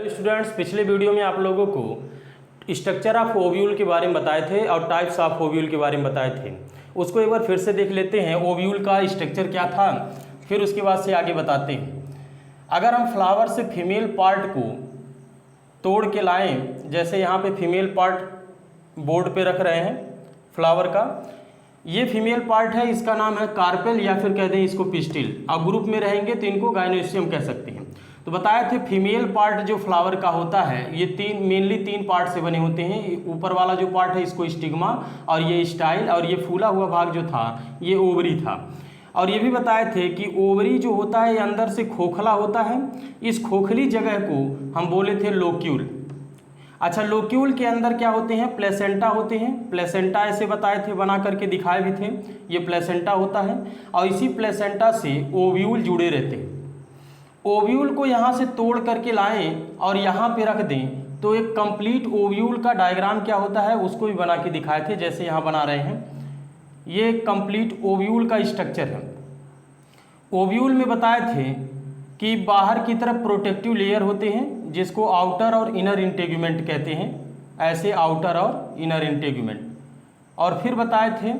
Students, पिछले video में आप लोगों को स्ट्रक्चर ऑफ ओव्यूल के बारे में बताए थे और टाइप्स ऑफ ओव्यूल के बारे में बताए थे। उसको एक बार फिर से देख लेते हैं, ओव्यूल का स्ट्रक्चर क्या था, फिर उसके बाद से आगे बताते हैं। अगर हम फ्लावर से फीमेल पार्ट को तोड़ के लाएं, जैसे यहाँ पे फीमेल पार्ट बोर्ड पे रख रहे हैं फ्लावर का, ये फीमेल पार्ट है, इसका नाम है कार्पेल या फिर कहते हैं इसको पिस्टिल। अब ग्रुप में रहेंगे तो इनको गाइनोसियम कह सकते हैं। तो बताए थे फीमेल पार्ट जो फ्लावर का होता है ये मेनली तीन पार्ट से बने होते हैं। ऊपर वाला जो पार्ट है इसको स्टिग्मा, और ये स्टाइल, और ये फूला हुआ भाग जो था ये ओवरी था। और ये भी बताए थे कि ओवरी जो होता है ये अंदर से खोखला होता है। इस खोखली जगह को हम बोले थे लोक्यूल। अच्छा, लोक्यूल के अंदर क्या होते हैं? प्लेसेंटा होते हैं। प्लेसेंटा ऐसे बताए थे, बना करके दिखाए भी थे, ये प्लेसेंटा होता है। और इसी प्लेसेंटा से ओव्यूल जुड़े रहते हैं। ओव्यूल को यहाँ से तोड़ करके लाएं और यहाँ पे रख दें तो एक कंप्लीट ओव्यूल का डायग्राम क्या होता है उसको भी बना के दिखाए थे, जैसे यहाँ बना रहे हैं। ये कंप्लीट ओव्यूल का स्ट्रक्चर है। ओव्यूल में बताए थे कि बाहर की तरफ प्रोटेक्टिव लेयर होते हैं जिसको आउटर और इनर इंटेगुमेंट कहते हैं, ऐसे आउटर और इनर इंटेगुमेंट। और फिर बताए थे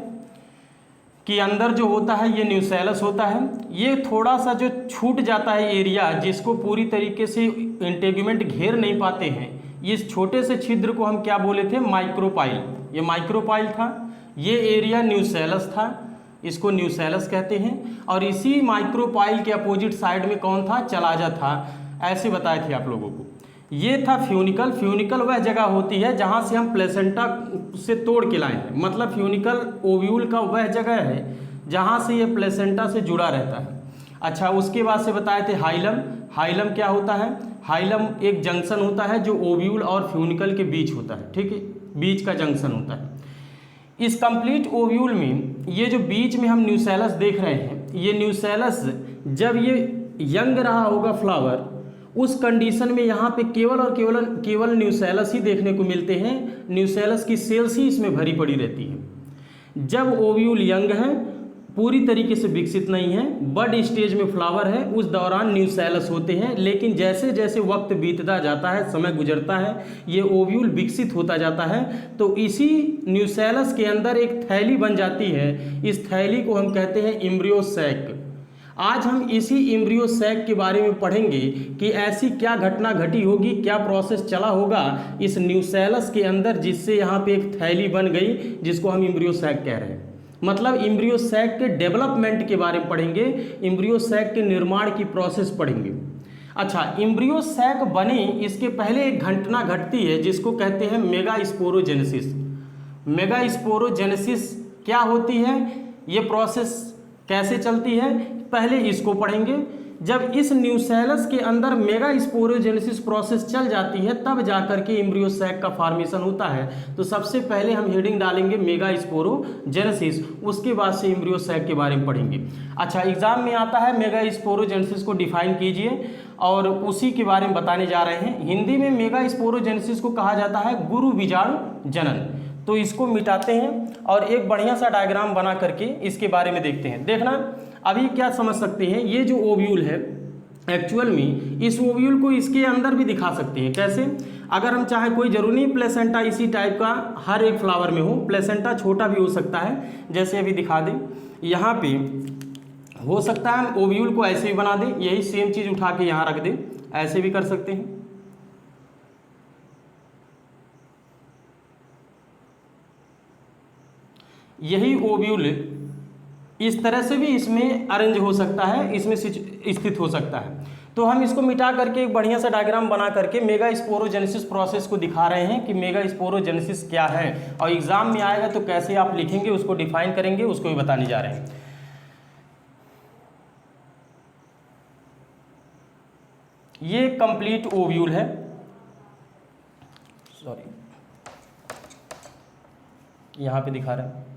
कि अंदर जो होता है ये न्यूसेलस होता है। ये थोड़ा सा जो छूट जाता है एरिया, जिसको पूरी तरीके से इंटेगुमेंट घेर नहीं पाते हैं, इस छोटे से छिद्र को हम क्या बोले थे? माइक्रोपाइल। ये माइक्रोपाइल था, ये एरिया न्यूसेलस था, इसको न्यूसेलस कहते हैं। और इसी माइक्रोपाइल के अपोजिट साइड में कौन था? चलाजा था। ऐसे बताए थे आप लोगों को। ये था फ्यूनिकल। फ्यूनिकल वह जगह होती है जहाँ से हम प्लेसेंटा से तोड़ के लाए हैं, मतलब फ्यूनिकल ओव्यूल का वह जगह है जहाँ से ये प्लेसेंटा से जुड़ा रहता है। अच्छा, उसके बाद से बताए थे हाइलम। हाइलम क्या होता है? हाइलम एक जंक्शन होता है जो ओव्यूल और फ्यूनिकल के बीच होता है, ठीक है, बीच का जंक्शन होता है। इस कंप्लीट ओव्यूल में ये जो बीच में हम न्यूसेलस देख रहे हैं, ये न्यूसेलस जब ये यंग रहा होगा फ्लावर, उस कंडीशन में यहाँ पे केवल और केवल न्यूसेलस ही देखने को मिलते हैं। न्यूसेलस की सेल्स ही इसमें भरी पड़ी रहती है। जब ओव्यूल यंग है, पूरी तरीके से विकसित नहीं है, बड स्टेज में फ्लावर है, उस दौरान न्यूसेलस होते हैं। लेकिन जैसे जैसे वक्त बीतता जाता है, समय गुजरता है, ये ओव्यूल विकसित होता जाता है, तो इसी न्यूसेलस के अंदर एक थैली बन जाती है। इस थैली को हम कहते हैं एम्ब्रियो सैक। आज हम इसी एम्ब्रियो सैक के बारे में पढ़ेंगे कि ऐसी क्या घटना घटी होगी, क्या प्रोसेस चला होगा इस न्यूसेलस के अंदर, जिससे यहाँ पे एक थैली बन गई जिसको हम एम्ब्रियो सैक कह रहे हैं। मतलब एम्ब्रियो सैक के डेवलपमेंट के बारे में पढ़ेंगे, एम्ब्रियो सैक के निर्माण की प्रोसेस पढ़ेंगे। अच्छा, एम्ब्रियो सैक बने इसके पहले एक घटना घटती है जिसको कहते हैं मेगास्पोरोजेनेसिस। मेगास्पोरोजेनेसिस क्या होती है, ये प्रोसेस कैसे चलती है, पहले इसको पढ़ेंगे। जब इस न्यूसेलस के अंदर मेगास्पोरोजेनेसिस प्रोसेस चल जाती है, तब जाकर के एम्ब्रियो सैक का फॉर्मेशन होता है। तो सबसे पहले हम हेडिंग डालेंगे मेगास्पोरोजेनेसिस, उसके बाद से एम्ब्रियो सैक के बारे में पढ़ेंगे। अच्छा, एग्जाम में आता है मेगास्पोरोजेनेसिस को डिफाइन कीजिए, और उसी के बारे में बताने जा रहे हैं। हिंदी में मेगास्पोरोजेनेसिस को कहा जाता है गुरु बीजाणु जनन। तो इसको मिटाते हैं और एक बढ़िया सा डायग्राम बना करके इसके बारे में देखते हैं। देखना, अभी क्या समझ सकते हैं, ये जो ओव्यूल है एक्चुअल में इस ओव्यूल को इसके अंदर भी दिखा सकते हैं। कैसे? अगर हम चाहे, कोई जरूरी नहीं प्लेसेंटा इसी टाइप का हर एक फ्लावर में हो, प्लेसेंटा छोटा भी हो सकता है, जैसे अभी दिखा दें। यहाँ पे हो सकता है ओव्यूल को ऐसे भी बना दें, यही सेम चीज़ उठा के यहाँ रख दें, ऐसे भी कर सकते हैं। यही ओव्यूल इस तरह से भी इसमें अरेंज हो सकता है, इसमें स्थित हो सकता है। तो हम इसको मिटा करके एक बढ़िया सा डायग्राम बना करके मेगास्पोरोजेनेसिस प्रोसेस को दिखा रहे हैं कि मेगास्पोरोजेनेसिस क्या है, और एग्जाम में आएगा तो कैसे आप लिखेंगे उसको डिफाइन करेंगे, उसको भी बताने जा रहे हैं। ये कंप्लीट ओव्यूल है, सॉरी यहाँ पे दिखा रहे हैं,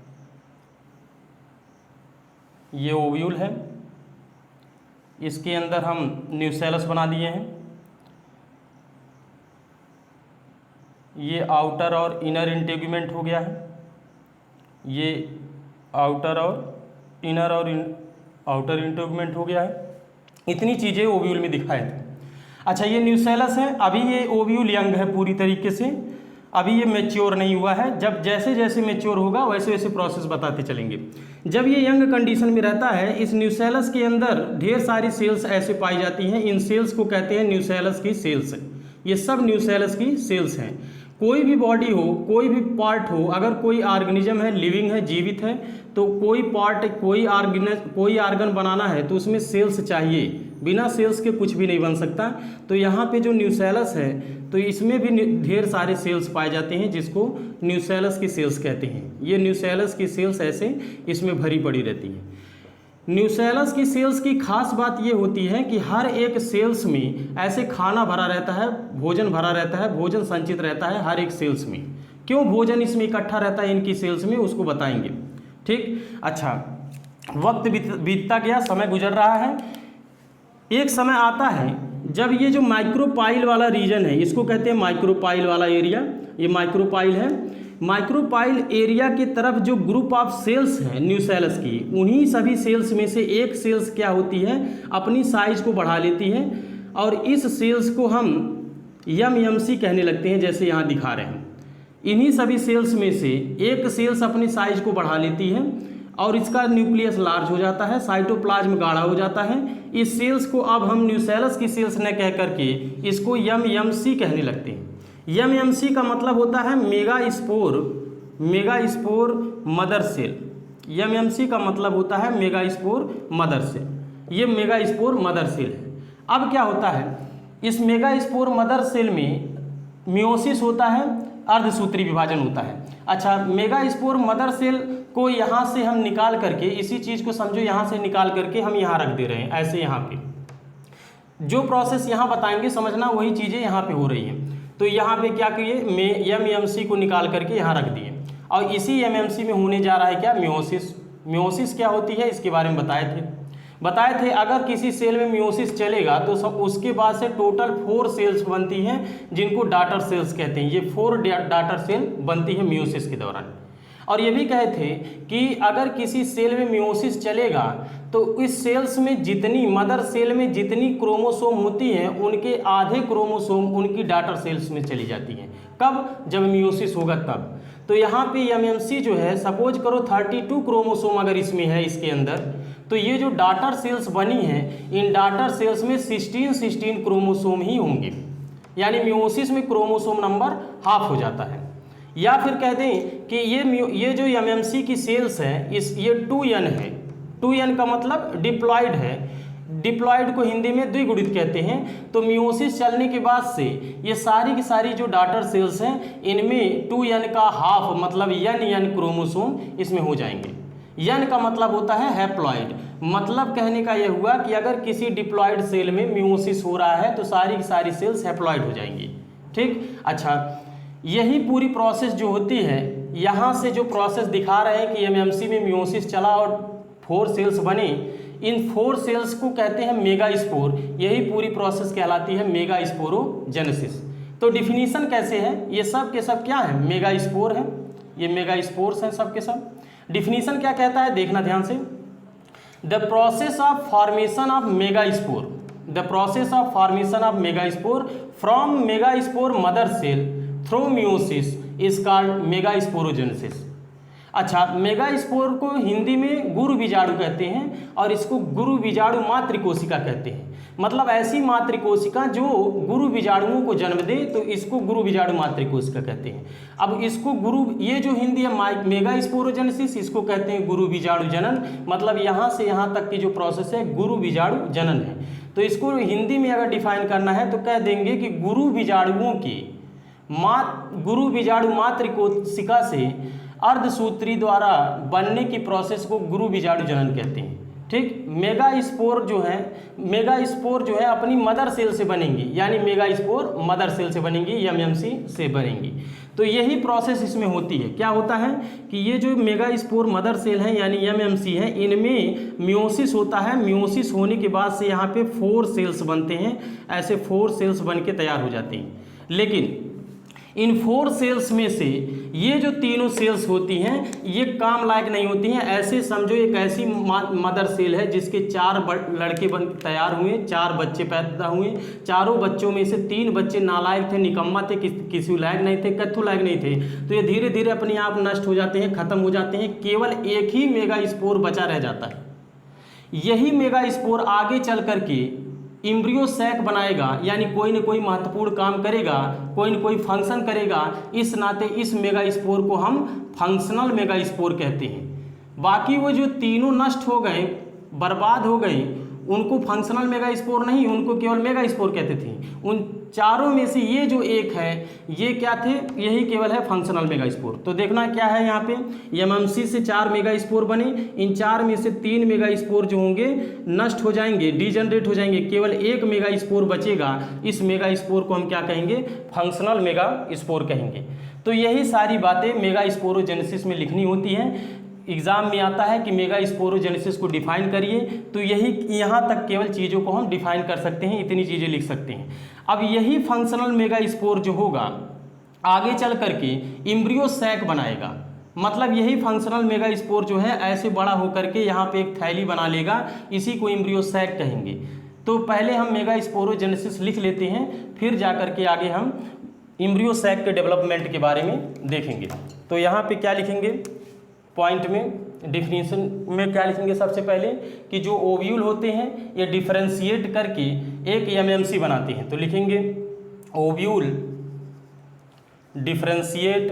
ये ओव्यूल है। इसके अंदर हम न्यूसेलस बना दिए हैं। ये आउटर और इनर इंटेगुमेंट हो गया है, ये आउटर और इनर और आउटर इंटेगुमेंट हो गया है। इतनी चीज़ें ओव्यूल में दिखाए थे। अच्छा, ये न्यूसेलस है, अभी ये ओव्यूल यंग है पूरी तरीके से, अभी ये मैच्योर नहीं हुआ है। जब जैसे जैसे मैच्योर होगा वैसे वैसे प्रोसेस बताते चलेंगे। जब ये यंग कंडीशन में रहता है, इस न्यूसेलस के अंदर ढेर सारी सेल्स ऐसे पाई जाती हैं। इन सेल्स को कहते हैं न्यूसेलस की सेल्स। ये सब न्यूसेलस की सेल्स हैं। कोई भी बॉडी हो, कोई भी पार्ट हो, अगर कोई ऑर्गेनिज्म है, लिविंग है, जीवित है, तो कोई पार्ट, कोई आर्गन बनाना है तो उसमें सेल्स चाहिए। बिना सेल्स के कुछ भी नहीं बन सकता। तो यहाँ पे जो न्यूसेलस है तो इसमें भी ढेर सारे सेल्स पाए जाते हैं, जिसको न्यूसेलस की सेल्स कहते हैं। ये न्यूसेलस की सेल्स ऐसे इसमें भरी पड़ी रहती हैं। न्यूसेलस की सेल्स की खास बात ये होती है कि हर एक सेल्स में ऐसे खाना भरा रहता है, भोजन भरा रहता है, भोजन संचित रहता है हर एक सेल्स में। क्यों भोजन इसमें इकट्ठा रहता है इनकी सेल्स में, उसको बताएंगे। ठीक, अच्छा, वक्त बीतता गया, समय गुजर रहा है। एक समय आता है जब ये जो माइक्रोपाइल वाला रीजन है, इसको कहते हैं माइक्रोपाइल वाला एरिया, ये माइक्रोपाइल है। माइक्रोपाइल एरिया की तरफ जो ग्रुप ऑफ सेल्स हैं न्यूसेलस की, उन्हीं सभी सेल्स में से एक सेल्स क्या होती है, अपनी साइज को बढ़ा लेती है और इस सेल्स को हम MMC कहने लगते हैं, जैसे यहाँ दिखा रहे हैं। इन्हीं सभी सेल्स में से एक सेल्स अपनी साइज को बढ़ा लेती है और इसका न्यूक्लियस लार्ज हो जाता है, साइटोप्लाज्म गाढ़ा हो जाता है। इस सेल्स को अब हम न्यूसेलस की सेल्स न कह करके इसको MMC कहने लगते हैं। MMC का मतलब होता है मेगास्पोर मदर सेल। MMC का मतलब होता है मेगास्पोर मदर सेल। ये मेगास्पोर मदर सेल है। अब क्या होता है, इस मेगास्पोर मदर सेल में मियोसिस होता है, अर्धसूत्री विभाजन होता है। अच्छा, मेगास्पोर मदर सेल को यहाँ से हम निकाल करके, इसी चीज़ को समझो, यहाँ से निकाल करके हम यहाँ रख दे रहे हैं, ऐसे यहाँ पे। जो प्रोसेस यहाँ बताएंगे समझना, वही चीज़ें यहाँ पे हो रही हैं। तो यहाँ पे क्या किए, MMC को निकाल करके यहाँ रख दिए और इसी MMC में होने जा रहा है क्या, मियोसिस। मियोसिस क्या होती है इसके बारे में बताए थे। अगर किसी सेल में मियोसिस चलेगा तो सब उसके बाद से टोटल 4 सेल्स बनती हैं, जिनको डाटर सेल्स कहते हैं। ये 4 डाटर सेल बनती है मियोसिस के दौरान। और ये भी कहे थे कि अगर किसी सेल में मियोसिस चलेगा तो इस सेल्स में जितनी, मदर सेल में जितनी क्रोमोसोम होती हैं, उनके आधे क्रोमोसोम उनकी डाटर सेल्स में चली जाती हैं। कब, जब मियोसिस होगा तब। तो यहाँ पे MMC जो है, सपोज करो 32 क्रोमोसोम अगर इसमें है, इसके अंदर, तो ये जो डाटर सेल्स बनी हैं, इन डाटर सेल्स में 16 क्रोमोसोम ही होंगे। यानी मियोसिस में क्रोमोसोम नंबर हाफ हो जाता है। या फिर कह दें कि ये जो MMC की सेल्स हैं, ये 2n है। 2n का मतलब डिप्लॉयड है। डिप्लॉयड को हिंदी में द्विगुणित कहते हैं। तो मियोसिस चलने के बाद से ये सारी की सारी जो डाटर सेल्स हैं, इनमें 2n का हाफ मतलब n क्रोमोसोम इसमें हो जाएंगे। n का मतलब होता है हैप्लॉइड। मतलब कहने का यह हुआ कि अगर किसी डिप्लॉयड सेल में मियोसिस हो रहा है तो सारी की सारी सेल्स हैप्लॉइड हो जाएंगी। ठीक, अच्छा, यही पूरी प्रोसेस जो होती है, यहाँ से जो प्रोसेस दिखा रहे हैं कि MMC में मियोसिस चला और 4 सेल्स बने, इन 4 सेल्स को कहते हैं मेगास्पोर। यही पूरी प्रोसेस कहलाती है मेगास्पोरोजेनेसिस। तो डिफिनीशन कैसे है, ये सब के सब क्या है, मेगास्पोर है, ये मेगास्पोर्स हैं सब के सब। डिफिनीशन क्या कहता है, देखना ध्यान से। The process of formation of megaspore, the process of formation of megaspore from megaspore mother cell through meiosis is called megasporogenesis. अच्छा, मेगास्पोर को हिंदी में गुरु बीजाणु कहते हैं और इसको गुरु बीजाणु मातृकोशिका कहते हैं। मतलब ऐसी मातृकोशिका जो गुरु बीजाणुओं को जन्म दे, तो इसको गुरु बीजाणु मातृकोशिका कहते हैं। अब इसको ये जो हिंदी है मेगास्पोरोजेनेसिस, इसको कहते हैं गुरु बीजाणु जनन। मतलब यहाँ से यहाँ तक की जो प्रोसेस है गुरु बीजाणु जनन है। तो इसको हिंदी में अगर डिफाइन करना है तो कह देंगे कि गुरु बीजाणु मातृकोशिका से अर्धसूत्री द्वारा बनने की प्रोसेस को गुरु बीजाणु जनन कहते हैं। ठीक, मेगास्पोर जो है अपनी मदर सेल से बनेंगी, यानी मेगास्पोर मदर सेल से बनेंगी, MMC से बनेंगी। तो यही प्रोसेस इसमें होती है। क्या होता है कि ये जो मेगास्पोर मदर सेल है यानी MMC है, इनमें मियोसिस होता है। मियोसिस होने के बाद से यहाँ पे 4 सेल्स बनते हैं। ऐसे 4 सेल्स बन के तैयार हो जाती हैं। लेकिन इन 4 सेल्स में से ये जो तीनों सेल्स होती हैं ये काम लायक नहीं होती हैं। ऐसे समझो एक ऐसी मदर सेल है जिसके 4 लड़के बन तैयार हुए, 4 बच्चे पैदा हुए, चारों बच्चों में से 3 बच्चे नालायक थे, निकम्मा थे, किसी लायक नहीं थे, कत्थु लायक नहीं थे। तो ये धीरे धीरे अपने आप नष्ट हो जाते हैं, खत्म हो जाते हैं। केवल एक ही मेगा स्पोर बचा रह जाता है। यही मेगा स्पोर आगे चल करके इम्ब्रियो सैक बनाएगा, यानी कोई न कोई महत्वपूर्ण काम करेगा, कोई न कोई फंक्शन करेगा। इस नाते इस मेगा स्पोर को हम फंक्शनल मेगा स्पोर कहते हैं। बाकी वो जो तीनों नष्ट हो गए, बर्बाद हो गए, उनको फंक्शनल मेगा स्पोर नहीं, उनको केवल मेगा स्पोर कहते थे। उन चारों में से ये जो एक है ये क्या थे, यही केवल है फंक्शनल मेगा स्पोर। तो देखना क्या है यहाँ पे, एमएमसी से 4 मेगा स्पोर बने, इन 4 में से 3 मेगा स्पोर जो होंगे नष्ट हो जाएंगे, डिजनरेट हो जाएंगे, केवल एक मेगा स्पोर बचेगा। इस मेगा स्पोर को हम क्या कहेंगे, फंक्शनल मेगा स्पोर कहेंगे। तो यही सारी बातें मेगा स्पोरोजेनेसिस में लिखनी होती हैं। एग्जाम में आता है कि मेगा स्पोरोजेनेसिस को डिफाइन करिए, तो यही यहाँ तक केवल चीज़ों को हम डिफाइन कर सकते हैं, इतनी चीज़ें लिख सकते हैं। अब यही फंक्शनल मेगा स्पोर जो होगा आगे चल करके इम्ब्रियो सैक बनाएगा। मतलब यही फंक्शनल मेगा स्पोर जो है ऐसे बड़ा होकर के यहाँ पे एक थैली बना लेगा, इसी को इम्ब्रियो सैक कहेंगे। तो पहले हम मेगा स्पोरोजेनेसिस लिख लेते हैं, फिर जा कर के आगे हम इम्ब्रियो सैक के डेवलपमेंट के बारे में देखेंगे। तो यहाँ पे क्या लिखेंगे, पॉइंट में डिफिनीशन में क्या लिखेंगे, सबसे पहले कि जो ओव्यूल होते हैं ये डिफरेंशिएट करके एक एमएमसी बनाते हैं। तो लिखेंगे ovule differentiate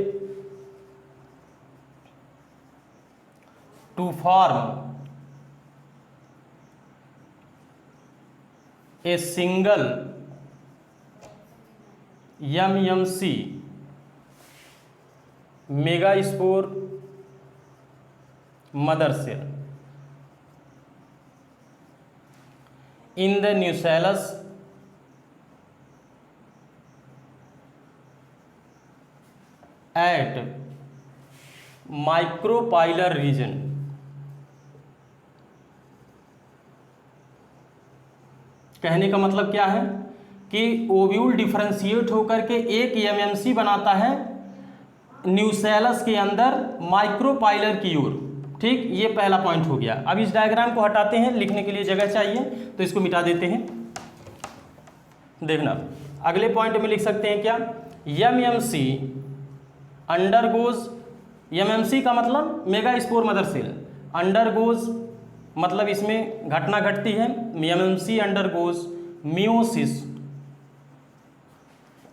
to form a single MMC megaspore mother cell in the nucellus at micropylar region। कहने का मतलब क्या है कि ओव्यूल डिफरेंशिएट होकर के एक एमएमसी बनाता है न्यूसेलस के अंदर माइक्रोपाइलर की ओर। ठीक, ये पहला पॉइंट हो गया। अब इस डायग्राम को हटाते हैं, लिखने के लिए जगह चाहिए तो इसको मिटा देते हैं। देखना अगले पॉइंट में लिख सकते हैं क्या, एमएमसी अंडरगोज, एमएमसी का मतलब megaspore mother cell, undergoes मतलब इसमें घटना घटती है, MMC undergoes meiosis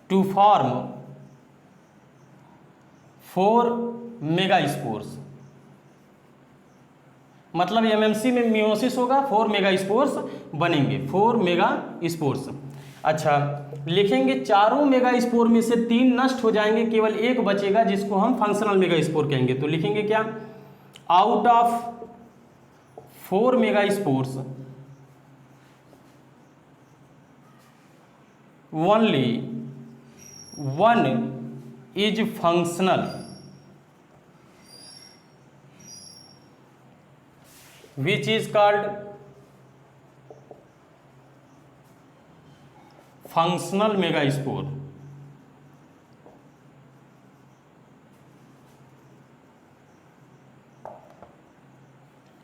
to form 4 megaspores. मतलब एमएमसी में मियोसिस होगा, 4 मेगा स्पोर्स बनेंगे, 4 मेगा स्पोर्स। अच्छा, लिखेंगे चारों मेगा स्पोर में से 3 नष्ट हो जाएंगे, केवल एक बचेगा जिसको हम फंक्शनल मेगा स्पोर कहेंगे। तो लिखेंगे क्या, out of 4 mega spores only 1 is functional which is called functional megaspore।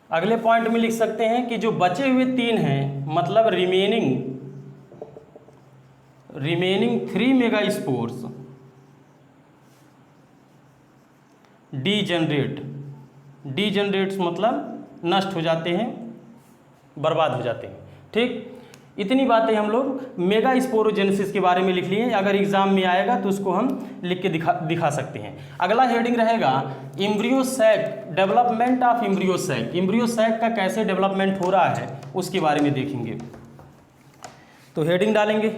अगले पॉइंट में लिख सकते हैं कि जो बचे हुए 3 हैं, मतलब रिमेनिंग 3 मेगा स्पोर्स डीजनरेट्स मतलब नष्ट हो जाते हैं, बर्बाद हो जाते हैं। ठीक, इतनी बातें हम लोग मेगा स्पोरोजेनेसिस के बारे में लिख लिए। अगर एग्जाम में आएगा तो उसको हम लिख के दिखा सकते हैं। अगला हेडिंग रहेगा embryo sac, development of embryo sac. Embryo sac का कैसे डेवलपमेंट हो रहा है उसके बारे में देखेंगे। तो हेडिंग डालेंगे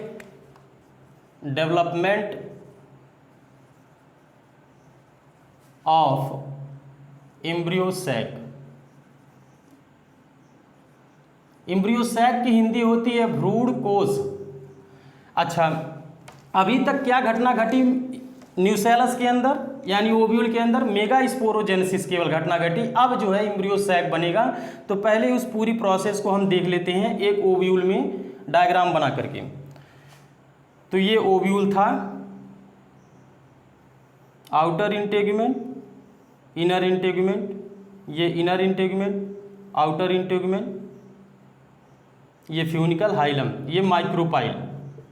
development of embryo sac. Embryo sac की हिंदी होती है भ्रूण कोश। अच्छा, अभी तक क्या घटना घटी न्यूसेलस के अंदर यानी ओव्यूल के अंदर, मेगा स्पोरोजेनेसिस केवल घटना घटी। अब जो है इम्ब्रियो सैक बनेगा। तो पहले उस पूरी प्रोसेस को हम देख लेते हैं एक ओव्यूल में डायग्राम बना करके। तो ये ओव्यूल था, आउटर इंटेगुमेंट, इनर इंटेगुमेंट, ये इनर इंटेगुमेंट, आउटर इंटेगुमेंट, ये फ्यूनिकल हाइलम, ये माइक्रोपाइल,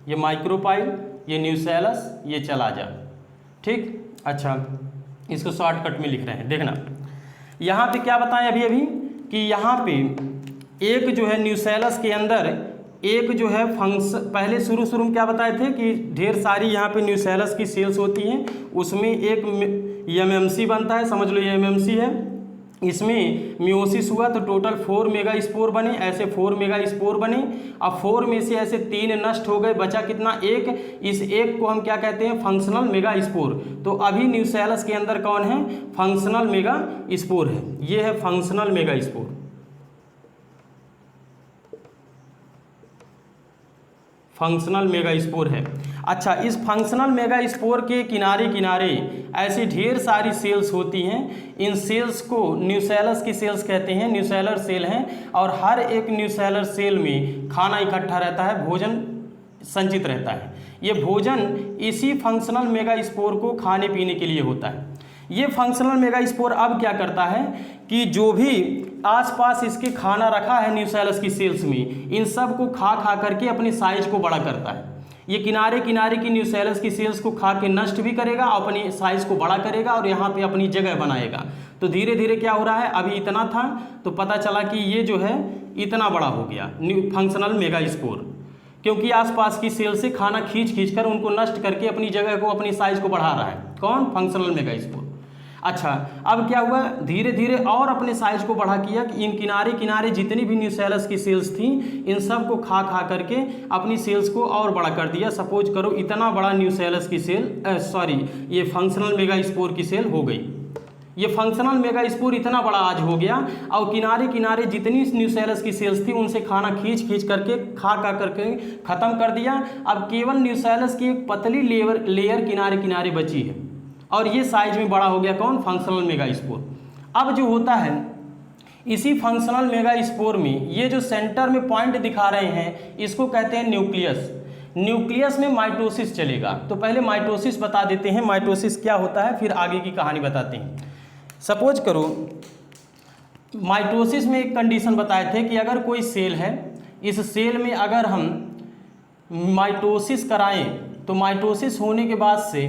ये माइक्रोपाइल, ये न्यूसेलस, ये चला जा। ठीक, अच्छा इसको शॉर्टकट में लिख रहे हैं, देखना यहाँ पे क्या बताएं अभी अभी कि यहाँ पे एक जो है न्यूसेलस के अंदर एक जो है फंक्शन, पहले शुरू में क्या बताए थे कि ढेर सारी यहाँ पे न्यूसेलस की सेल्स होती हैं, उसमें एक एमएमसी बनता है, समझ लो ये एमएमसी है। इसमें मियोसिस हुआ तो टोटल 4 मेगा स्पोर बने, ऐसे 4 मेगा स्पोर बने। अब 4 में से ऐसे 3 नष्ट हो गए, बचा कितना, एक। इस एक को हम क्या कहते हैं, फंक्शनल मेगा स्पोर। तो अभी न्यूसेलस के अंदर कौन है, फंक्शनल मेगा स्पोर है, ये है functional megaspore. Functional mega spore है। अच्छा, इस फंक्शनल मेगा स्पोर के किनारे किनारे ऐसी ढेर सारी सेल्स होती हैं। इन सेल्स को न्यूसेलस की सेल्स कहते हैं, न्यूसेलर सेल हैं। और हर एक न्यूसेलर सेल में खाना इकट्ठा रहता है, भोजन संचित रहता है। ये भोजन इसी फंक्शनल मेगा स्पोर को खाने पीने के लिए होता है। ये फंक्शनल मेगा स्पोर अब क्या करता है कि जो भी आसपास इसके खाना रखा है न्यूसेलस की सेल्स में, इन सब को खा खा करके अपनी साइज को बड़ा करता है। ये किनारे किनारे की न्यूसेलस की सेल्स को खा के नष्ट भी करेगा, अपनी साइज को बड़ा करेगा और यहाँ पे अपनी जगह बनाएगा। तो धीरे धीरे क्या हो रहा है, अभी इतना था तो पता चला कि ये जो है इतना बड़ा हो गया फंक्शनल मेगा स्पोर, क्योंकि आसपास की सेल से खाना खींच खींच कर उनको नष्ट करके अपनी जगह को, अपनी साइज को बढ़ा रहा है। कौन, फंक्शनल मेगा स्पोर। अच्छा, अब क्या हुआ, धीरे धीरे और अपने साइज को बढ़ा किया कि इन किनारे किनारे जितनी भी न्यूसेलस की सेल्स थी, इन सब को खा खा करके अपनी सेल्स को और बड़ा कर दिया। सपोज करो इतना बड़ा न्यूसेलस की सेल, ये फंक्शनल मेगा स्पोर की सेल हो गई। ये फंक्शनल मेगा स्पोर इतना बड़ा आज हो गया और किनारे किनारे जितनी न्यूसेलस की सेल्स थी उनसे खाना खींच खींच करके खा खा करके ख़त्म कर दिया। अब केवल न्यूसेलस की एक पतली लेयर किनारे किनारे बची है और ये साइज में बड़ा हो गया। कौन, फंक्शनल मेगा स्पोर। अब जो होता है इसी फंक्शनल मेगा स्पोर में ये जो सेंटर में पॉइंट दिखा रहे हैं इसको कहते हैं न्यूक्लियस। न्यूक्लियस में माइटोसिस चलेगा। तो पहले माइटोसिस बता देते हैं, माइटोसिस क्या होता है, फिर आगे की कहानी बताते हैं। सपोज करो माइटोसिस में एक कंडीशन बताए थे कि अगर कोई सेल है, इस सेल में अगर हम माइटोसिस कराएं तो माइटोसिस होने के बाद से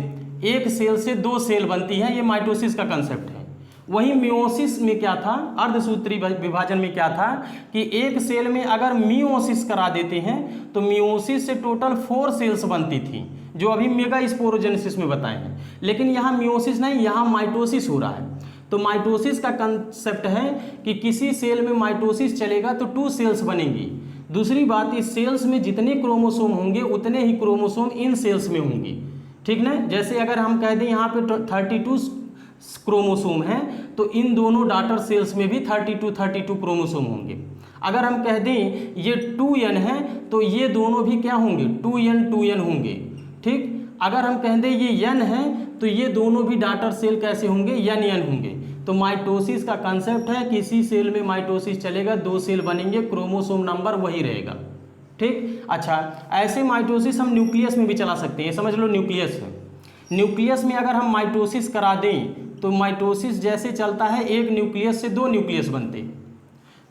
एक सेल से 2 सेल बनती है। ये माइटोसिस का कंसेप्ट है। वहीं मियोसिस में क्या था, अर्धसूत्री विभाजन में क्या था कि एक सेल में अगर मियोसिस करा देते हैं तो मियोसिस से टोटल 4 सेल्स बनती थी, जो अभी मेगा स्पोरोजेनेसिस में बताए हैं। लेकिन यहाँ मियोसिस नहीं, यहाँ माइटोसिस हो रहा है। तो माइटोसिस का कंसेप्ट है कि किसी सेल में माइटोसिस चलेगा तो 2 सेल्स बनेंगी। दूसरी बात, इस सेल्स में जितने क्रोमोसोम होंगे उतने ही क्रोमोसोम इन सेल्स में होंगी। ठीक ना, जैसे अगर हम कह दें यहाँ पे 32 क्रोमोसोम हैं तो इन दोनों डॉटर सेल्स में भी 32 क्रोमोसोम होंगे। अगर हम कह दें ये 2n है तो ये दोनों भी क्या होंगे, 2n होंगे। ठीक, अगर हम कह दें ये n है तो ये दोनों भी डॉटर सेल कैसे होंगे, n होंगे। तो माइटोसिस का कंसेप्ट है किसी सेल में माइटोसिस चलेगा 2 सेल बनेंगे, क्रोमोसोम नंबर वही रहेगा। ठीक, अच्छा ऐसे माइटोसिस हम न्यूक्लियस में भी चला सकते हैं। समझ लो न्यूक्लियस है, न्यूक्लियस में अगर हम माइटोसिस करा दें तो माइटोसिस जैसे चलता है एक न्यूक्लियस से 2 न्यूक्लियस बनते हैं।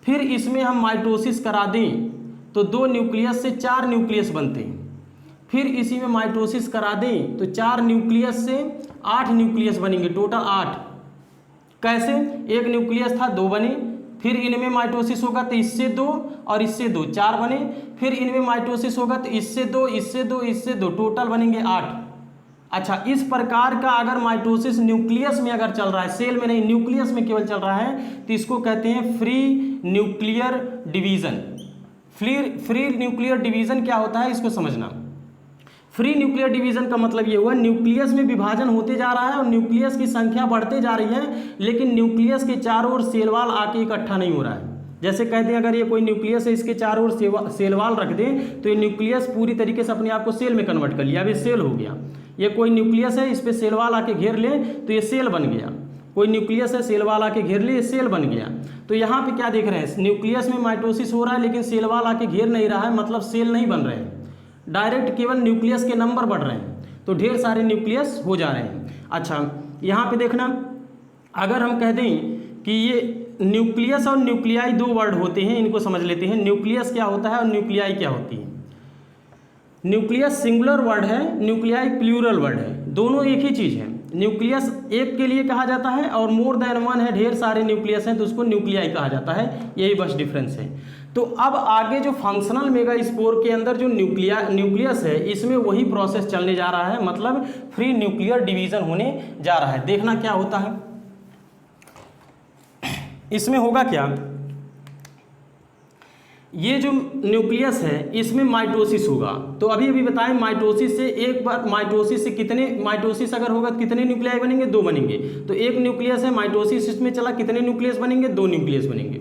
फिर इसमें हम माइटोसिस करा दें तो 2 न्यूक्लियस से 4 न्यूक्लियस बनते हैं। फिर इसी में माइटोसिस करा दें तो 4 न्यूक्लियस से 8 न्यूक्लियस बनेंगे, टोटल 8। कैसे, एक न्यूक्लियस था 2 बने, फिर इनमें माइटोसिस होगा तो इससे 2 और इससे 2 4 बने, फिर इनमें माइटोसिस होगा तो इससे 2 इससे 2 इससे 2 टोटल बनेंगे 8। अच्छा, इस प्रकार का अगर माइटोसिस न्यूक्लियस में अगर चल रहा है, सेल में नहीं न्यूक्लियस में केवल चल रहा है, तो इसको कहते हैं free nuclear division. Free nuclear division क्या होता है इसको समझना। फ्री न्यूक्लियर डिवीजन का मतलब ये हुआ न्यूक्लियस में विभाजन होते जा रहा है और न्यूक्लियस की संख्या बढ़ते जा रही है, लेकिन न्यूक्लियस के चारों ओर सेलवाल आके इकट्ठा नहीं हो रहा है। जैसे कहते हैं अगर ये कोई न्यूक्लियस है, इसके चारों ओर सेलवाल रख दें तो ये न्यूक्लियस पूरी तरीके से अपने आप को सेल में कन्वर्ट कर लिया, अब ये सेल हो गया। ये कोई न्यूक्लियस है, इस पर सेलवाल आके घेर ले तो ये सेल बन गया। कोई न्यूक्लियस है, सेलवाल आके घेर ले, ये सेल बन गया। तो यहाँ पे क्या देख रहे हैं, न्यूक्लियस में माइटोसिस हो रहा है लेकिन सेलवाल आके घेर नहीं रहा है, मतलब सेल नहीं बन रहे हैं, डायरेक्ट केवल न्यूक्लियस के नंबर बढ़ रहे हैं, तो ढेर सारे न्यूक्लियस हो जा रहे हैं। अच्छा, यहाँ पे देखना, अगर हम कह दें कि ये न्यूक्लियस और न्यूक्लियाई दो वर्ड होते हैं, इनको समझ लेते हैं। न्यूक्लियस क्या होता है और न्यूक्लियाई क्या होती है। न्यूक्लियस सिंगुलर वर्ड है, न्यूक्लियाई प्लूरल वर्ड है, दोनों एक ही चीज़ है। न्यूक्लियस एक के लिए कहा जाता है और मोर देन वन है, ढेर सारे न्यूक्लियस हैं तो उसको न्यूक्लियाई कहा जाता है, यही बस डिफरेंस है। तो अब आगे जो फंक्शनल मेगास्पोर के अंदर जो न्यूक्लियस है, इसमें वही प्रोसेस चलने जा रहा है, मतलब फ्री न्यूक्लियर डिवीजन होने जा रहा है। देखना क्या होता है इसमें, होगा क्या, ये जो न्यूक्लियस है इसमें माइटोसिस होगा। तो अभी अभी बताएं, माइटोसिस से एक बार, माइटोसिस से कितने, माइटोसिस अगर होगा तो कितने न्यूक्लियाई बनेंगे, 2 बनेंगे। तो एक न्यूक्लियस है, माइटोसिस इसमें चला, कितने न्यूक्लियस बनेंगे, 2 न्यूक्लियस बनेंगे।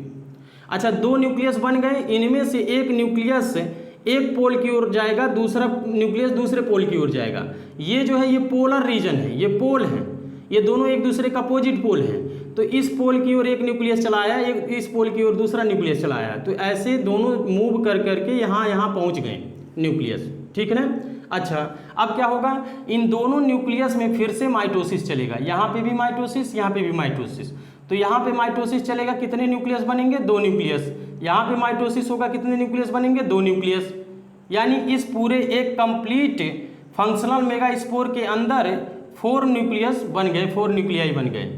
अच्छा, 2 न्यूक्लियस बन गए, इनमें से एक न्यूक्लियस एक पोल की ओर जाएगा, दूसरा न्यूक्लियस दूसरे पोल की ओर जाएगा। ये जो है ये पोलर रीजन है, ये पोल है, ये दोनों एक दूसरे का अपोजिट पोल है। तो इस पोल की ओर एक न्यूक्लियस चला आया, एक इस पोल की ओर दूसरा न्यूक्लियस चला आया, तो ऐसे दोनों मूव कर करके यहाँ पहुँच गए न्यूक्लियस, ठीक है ना। अच्छा, अब क्या होगा, इन दोनों न्यूक्लियस में फिर से माइटोसिस चलेगा, यहाँ पे भी माइटोसिस, यहाँ पे भी माइटोसिस। तो यहाँ पे माइटोसिस चलेगा, कितने न्यूक्लियस बनेंगे, 2 न्यूक्लियस। यहाँ पे माइटोसिस होगा, कितने न्यूक्लियस बनेंगे, 2 न्यूक्लियस। यानी इस पूरे एक कंप्लीट फंक्शनल मेगास्पोर के अंदर 4 न्यूक्लियस बन गए, 4 न्यूक्लियाई बन गए।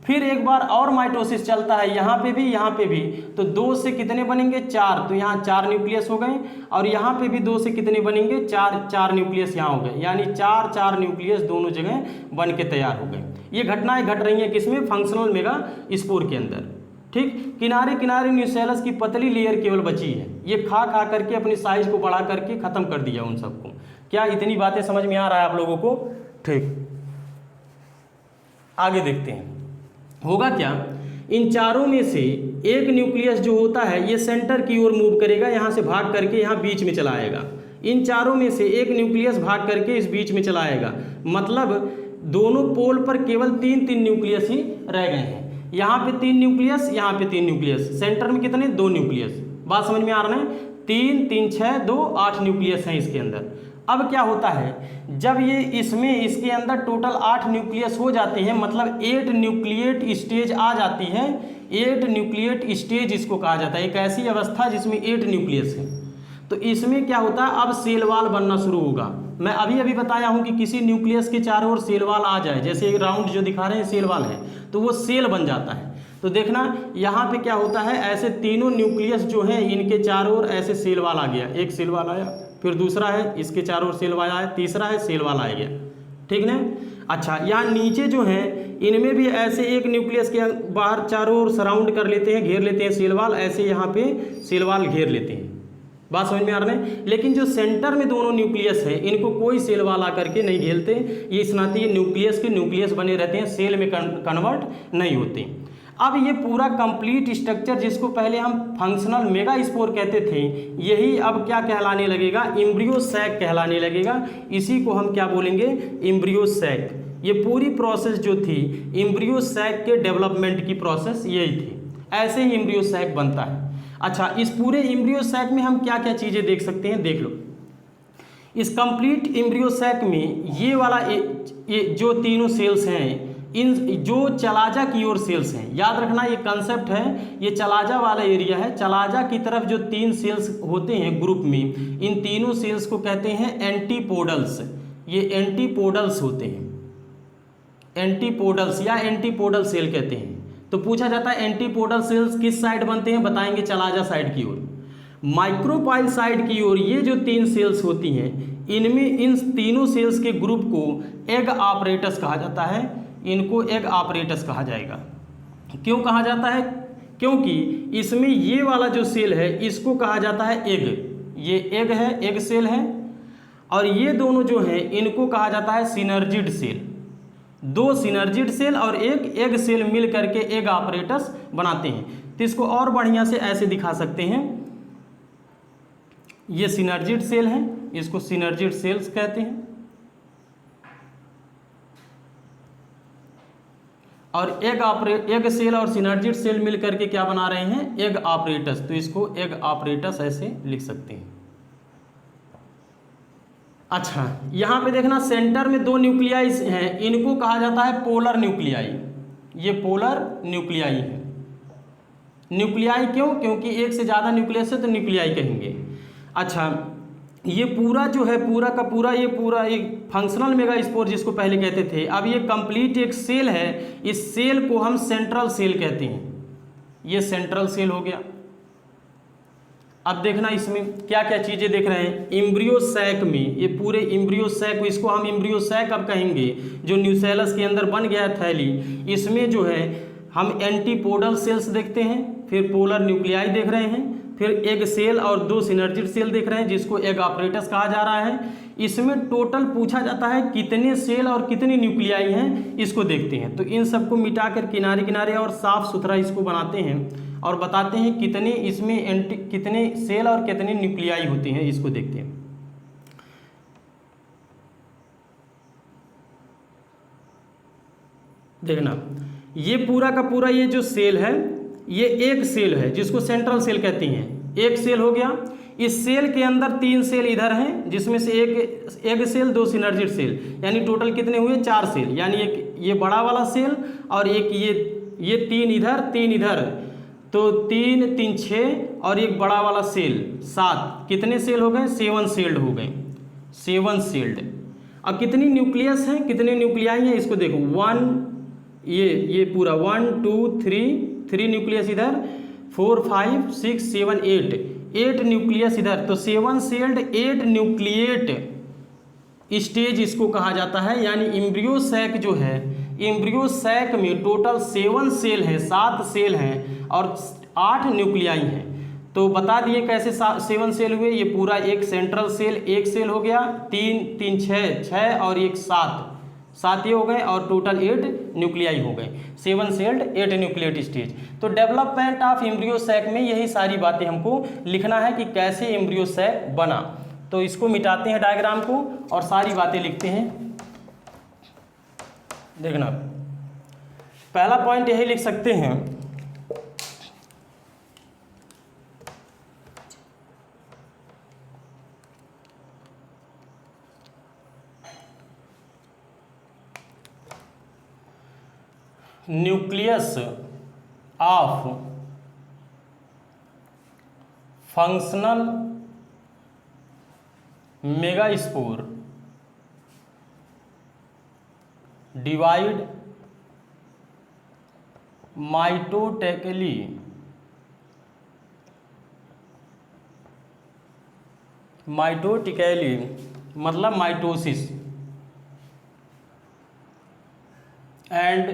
फिर एक बार और माइटोसिस चलता है, यहाँ पे भी, यहाँ पे भी। तो 2 से कितने बनेंगे, 4, तो यहाँ 4 न्यूक्लियस हो गए। और यहाँ पे भी 2 से कितने बनेंगे, 4 न्यूक्लियस यहाँ हो गए। यानी 4 न्यूक्लियस दोनों जगह बन के तैयार हो गए। ये घटनाएं घट रही हैं किसमें, फंक्शनल मेगास्पोर के अंदर, ठीक। किनारे किनारे न्यूसेलस की पतली लेयर केवल बची है, ये खा करके अपनी साइज को बढ़ा करके खत्म कर दिया उन सबको। क्या इतनी बातें समझ में आ रहा है आप लोगों को, ठीक। आगे देखते हैं होगा क्या। इन चारों में से एक न्यूक्लियस जो होता है ये सेंटर की ओर मूव करेगा, यहाँ से भाग करके यहाँ बीच में चला आएगा। इन चारों में से एक न्यूक्लियस भाग करके इस बीच में चला आएगा, मतलब दोनों पोल पर केवल 3 न्यूक्लियस ही रह गए हैं। यहाँ पे 3 न्यूक्लियस, यहाँ पे 3 न्यूक्लियस, सेंटर में कितने, 2 न्यूक्लियस। बात समझ में आ रहा है, 3 3 6 2 8 न्यूक्लियस हैं इसके अंदर। अब क्या होता है, जब ये इसमें इसके अंदर टोटल 8 न्यूक्लियस हो जाते हैं, मतलब 8 न्यूक्लिएट स्टेज आ जाती है। 8 न्यूक्लिएट स्टेज इसको कहा जाता है, एक ऐसी अवस्था जिसमें 8 न्यूक्लियस है। तो इसमें क्या होता है, अब सेल वाल बनना शुरू होगा। मैं अभी बताया हूँ कि किसी न्यूक्लियस के चारों ओर सेल वाल आ जाए, जैसे एक राउंड जो दिखा रहे हैं सेल वाल है, तो वो सेल बन जाता है। तो देखना यहाँ पे क्या होता है, ऐसे तीनों न्यूक्लियस जो हैं इनके चारों ओर ऐसे सेल वाल आ गया, एक सेल वाल आया, फिर दूसरा है, इसके चारों ओर सेल वाल आया, तीसरा है, सेल वाल आ गया, ठीक ना। अच्छा, यहाँ नीचे जो है इनमें भी ऐसे एक न्यूक्लियस के बाहर चारों ओर सराउंड कर लेते हैं, घेर लेते हैं सेल वाल, ऐसे यहाँ पे सेल वाल घेर लेते हैं। बात समझ में आ रहा है। लेकिन जो सेंटर में दोनों न्यूक्लियस है इनको कोई सेल वाल आकर के नहीं घेरते, ये इस नाते ये न्यूक्लियस के न्यूक्लियस बने रहते हैं, सेल में कन्वर्ट नहीं होते। अब ये पूरा कंप्लीट स्ट्रक्चर जिसको पहले हम फंक्शनल मेगास्पोर कहते थे, यही अब क्या कहलाने लगेगा, एम्ब्रियो सैक कहलाने लगेगा। इसी को हम क्या बोलेंगे, एम्ब्रियो सैक। ये पूरी प्रोसेस जो थी एम्ब्रियो सैक के डेवलपमेंट की प्रोसेस यही थी, ऐसे ही एम्ब्रियो सैक बनता है। अच्छा, इस पूरे एम्ब्रियो सैक में हम क्या क्या चीज़ें देख सकते हैं, देख लो। इस कंप्लीट एम्ब्रियो सैक में ये वाला ये जो तीनों सेल्स हैं, इन जो चलाजा की ओर सेल्स हैं, याद रखना ये कंसेप्ट है, ये चलाजा वाला एरिया है। चलाजा की तरफ जो 3 सेल्स होते हैं ग्रुप में, इन तीनों सेल्स को कहते हैं एंटीपोडल्स। ये एंटीपोडल्स होते हैं, एंटीपोडल्स या एंटीपोडल सेल कहते हैं। तो पूछा जाता है एंटीपोडल सेल्स किस साइड बनते हैं, बताएंगे चलाजा साइड की ओर। माइक्रोपाइल साइड की ओर ये जो 3 सेल्स होती हैं, इनमें इन तीनों सेल्स के ग्रुप को एग ऑपरेटस कहा जाता है। इनको एग ऑपरेटस कहा जाएगा। क्यों कहा जाता है, क्योंकि इसमें ये वाला जो सेल है इसको कहा जाता है एग, ये एग है, एग सेल है। और ये दोनों जो हैं इनको कहा जाता है सिनर्जिड सेल। 2 सिनर्जिड सेल और एक एग सेल मिल करके एग ऑपरेटस बनाते हैं। तो इसको और बढ़िया से ऐसे दिखा सकते हैं, ये सिनर्जिड सेल है, इसको सिनर्जिड सेल्स कहते हैं। और एग सेल और सिनर्जिड सेल मिल करके क्या बना रहे हैं, एग ऑपरेटस। तो इसको एग ऑपरेटस ऐसे लिख सकते हैं। अच्छा, यहाँ पे देखना सेंटर में 2 न्यूक्लियाई हैं, इनको कहा जाता है पोलर न्यूक्लियाई। ये पोलर न्यूक्लियाई है। न्यूक्लियाई क्यों? क्योंकि एक से ज़्यादा न्यूक्लियस है तो न्यूक्लियाई कहेंगे। अच्छा, ये पूरा जो है पूरा का पूरा ये पूरा एक फंक्शनल मेगास्पोर जिसको पहले कहते थे, अब ये कंप्लीट एक सेल है। इस सेल को हम सेंट्रल सेल कहते हैं। ये सेंट्रल सेल हो गया। अब देखना इसमें क्या क्या चीज़ें देख रहे हैं। एम्ब्रियो सैक में, ये पूरे एम्ब्रियो सैक, इसको हम एम्ब्रियो सैक अब कहेंगे, जो न्यूसेलस के अंदर बन गया है थैली, इसमें जो है हम एंटीपोडल सेल्स देखते हैं, फिर पोलर न्यूक्लियाई देख रहे हैं, फिर एग सेल और 2 सिनर्जिड सेल देख रहे हैं जिसको एग ऑपरेटस कहा जा रहा है। इसमें टोटल पूछा जाता है कितने सेल और कितनी न्यूक्लियाई हैं, इसको देखते हैं। तो इन सबको मिटा कर किनारे किनारे और साफ सुथरा इसको बनाते हैं और बताते हैं कितने इसमें कितने सेल और कितने न्यूक्लियाई होती हैं, इसको देखते हैं। देखना, ये पूरा का पूरा ये जो सेल है, ये एक सेल है जिसको सेंट्रल सेल कहती हैं। एक सेल हो गया। इस सेल के अंदर 3 सेल इधर हैं, जिसमें से एक एग सेल, 2 सिनर्जिड सेल, यानी टोटल कितने हुए? 4 सेल। यानी एक ये बड़ा वाला सेल और एक ये 3 इधर 3 इधर, तो 3 3 6 और एक बड़ा वाला सेल 7। कितने सेल हो गए? 7 सेल्ड हो गए। 7 सेल्ड। अब कितनी न्यूक्लियस हैं, कितने न्यूक्लियाई हैं, इसको देखो। 1 ये पूरा 1 2 3 न्यूक्लियस इधर, 4 5 6 7 8 न्यूक्लियस इधर, तो 7 सेल्ड 8 न्यूक्लिएट स्टेज इसको कहा जाता है। यानी एम्ब्रियो सैक जो है, एम्ब्रियो सैक में टोटल 7 सेल हैं, 7 सेल हैं और 8 न्यूक्लियाई हैं। तो बता दिए कैसे 7 सेल हुए। ये पूरा एक सेंट्रल सेल, एक सेल हो गया, 3 3 6 और एक 7 ये हो गए और टोटल 8 न्यूक्लियाई हो गए। 7 सेल्ड 8 न्यूक्लिएट स्टेज। तो डेवलपमेंट ऑफ एम्ब्रियो सैक में यही सारी बातें हमको लिखना है कि कैसे एम्ब्रियो सैक बना। तो इसको मिटाते हैं डायग्राम को और सारी बातें लिखते हैं। देखना, पहला पॉइंट यही लिख सकते हैं, nucleus of functional megaspore divide mitotically मतलब mitosis and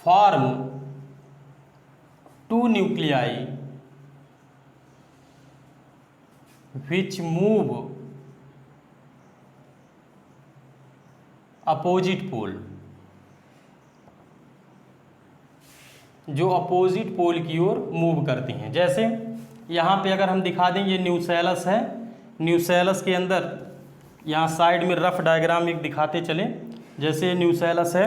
form 2 nuclei which move opposite pole, जो अपोजिट पोल की ओर मूव करती हैं। जैसे यहाँ पे अगर हम दिखा दें, ये न्यूसेलस है। न्यूसेलस के अंदर यहाँ साइड में रफ डायग्राम एक दिखाते चले। जैसे न्यूसेलस है,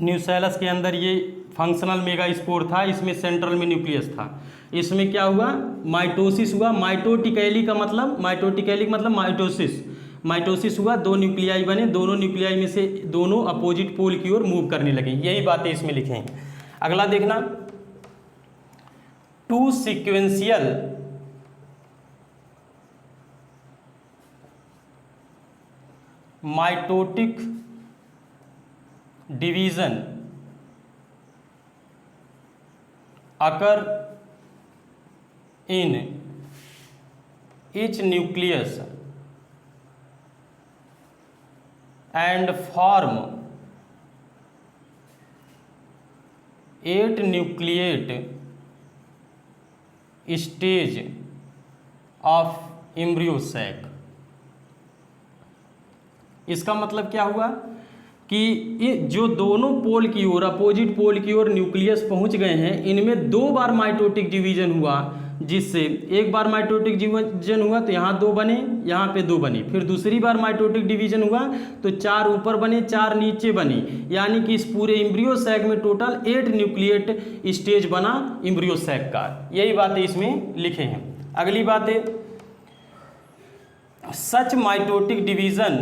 न्यूसेलस के अंदर ये फंक्शनल मेगास्पोर था, इसमें सेंट्रल में न्यूक्लियस था। इसमें क्या हुआ? माइटोसिस हुआ। माइटोटिकैली का मतलब माइटोसिस हुआ, 2 न्यूक्लियाई बने, दोनों न्यूक्लियाई में से दोनों अपोजिट पोल की ओर मूव करने लगे। यही बातें इसमें लिखें। अगला देखना, 2 sequential mitotic division occur in each nucleus and form 8 nucleate stage of embryo sac। इसका मतलब क्या हुआ कि जो दोनों पोल की ओर, अपोजिट पोल की ओर न्यूक्लियस पहुंच गए हैं, इनमें 2 बार माइटोटिक डिवीजन हुआ, जिससे एक बार माइटोटिक डिवीजन हुआ तो यहाँ 2 बने, यहाँ पे 2 बनी। फिर दूसरी बार माइटोटिक डिवीजन हुआ तो 4 ऊपर बने, 4 नीचे बनी। यानी कि इस पूरे एम्ब्रियो सैक में टोटल 8 न्यूक्लिएट स्टेज बना एम्ब्रियो सैक का। यही बातें इसमें लिखे हैं। अगली बातें, such mitotic division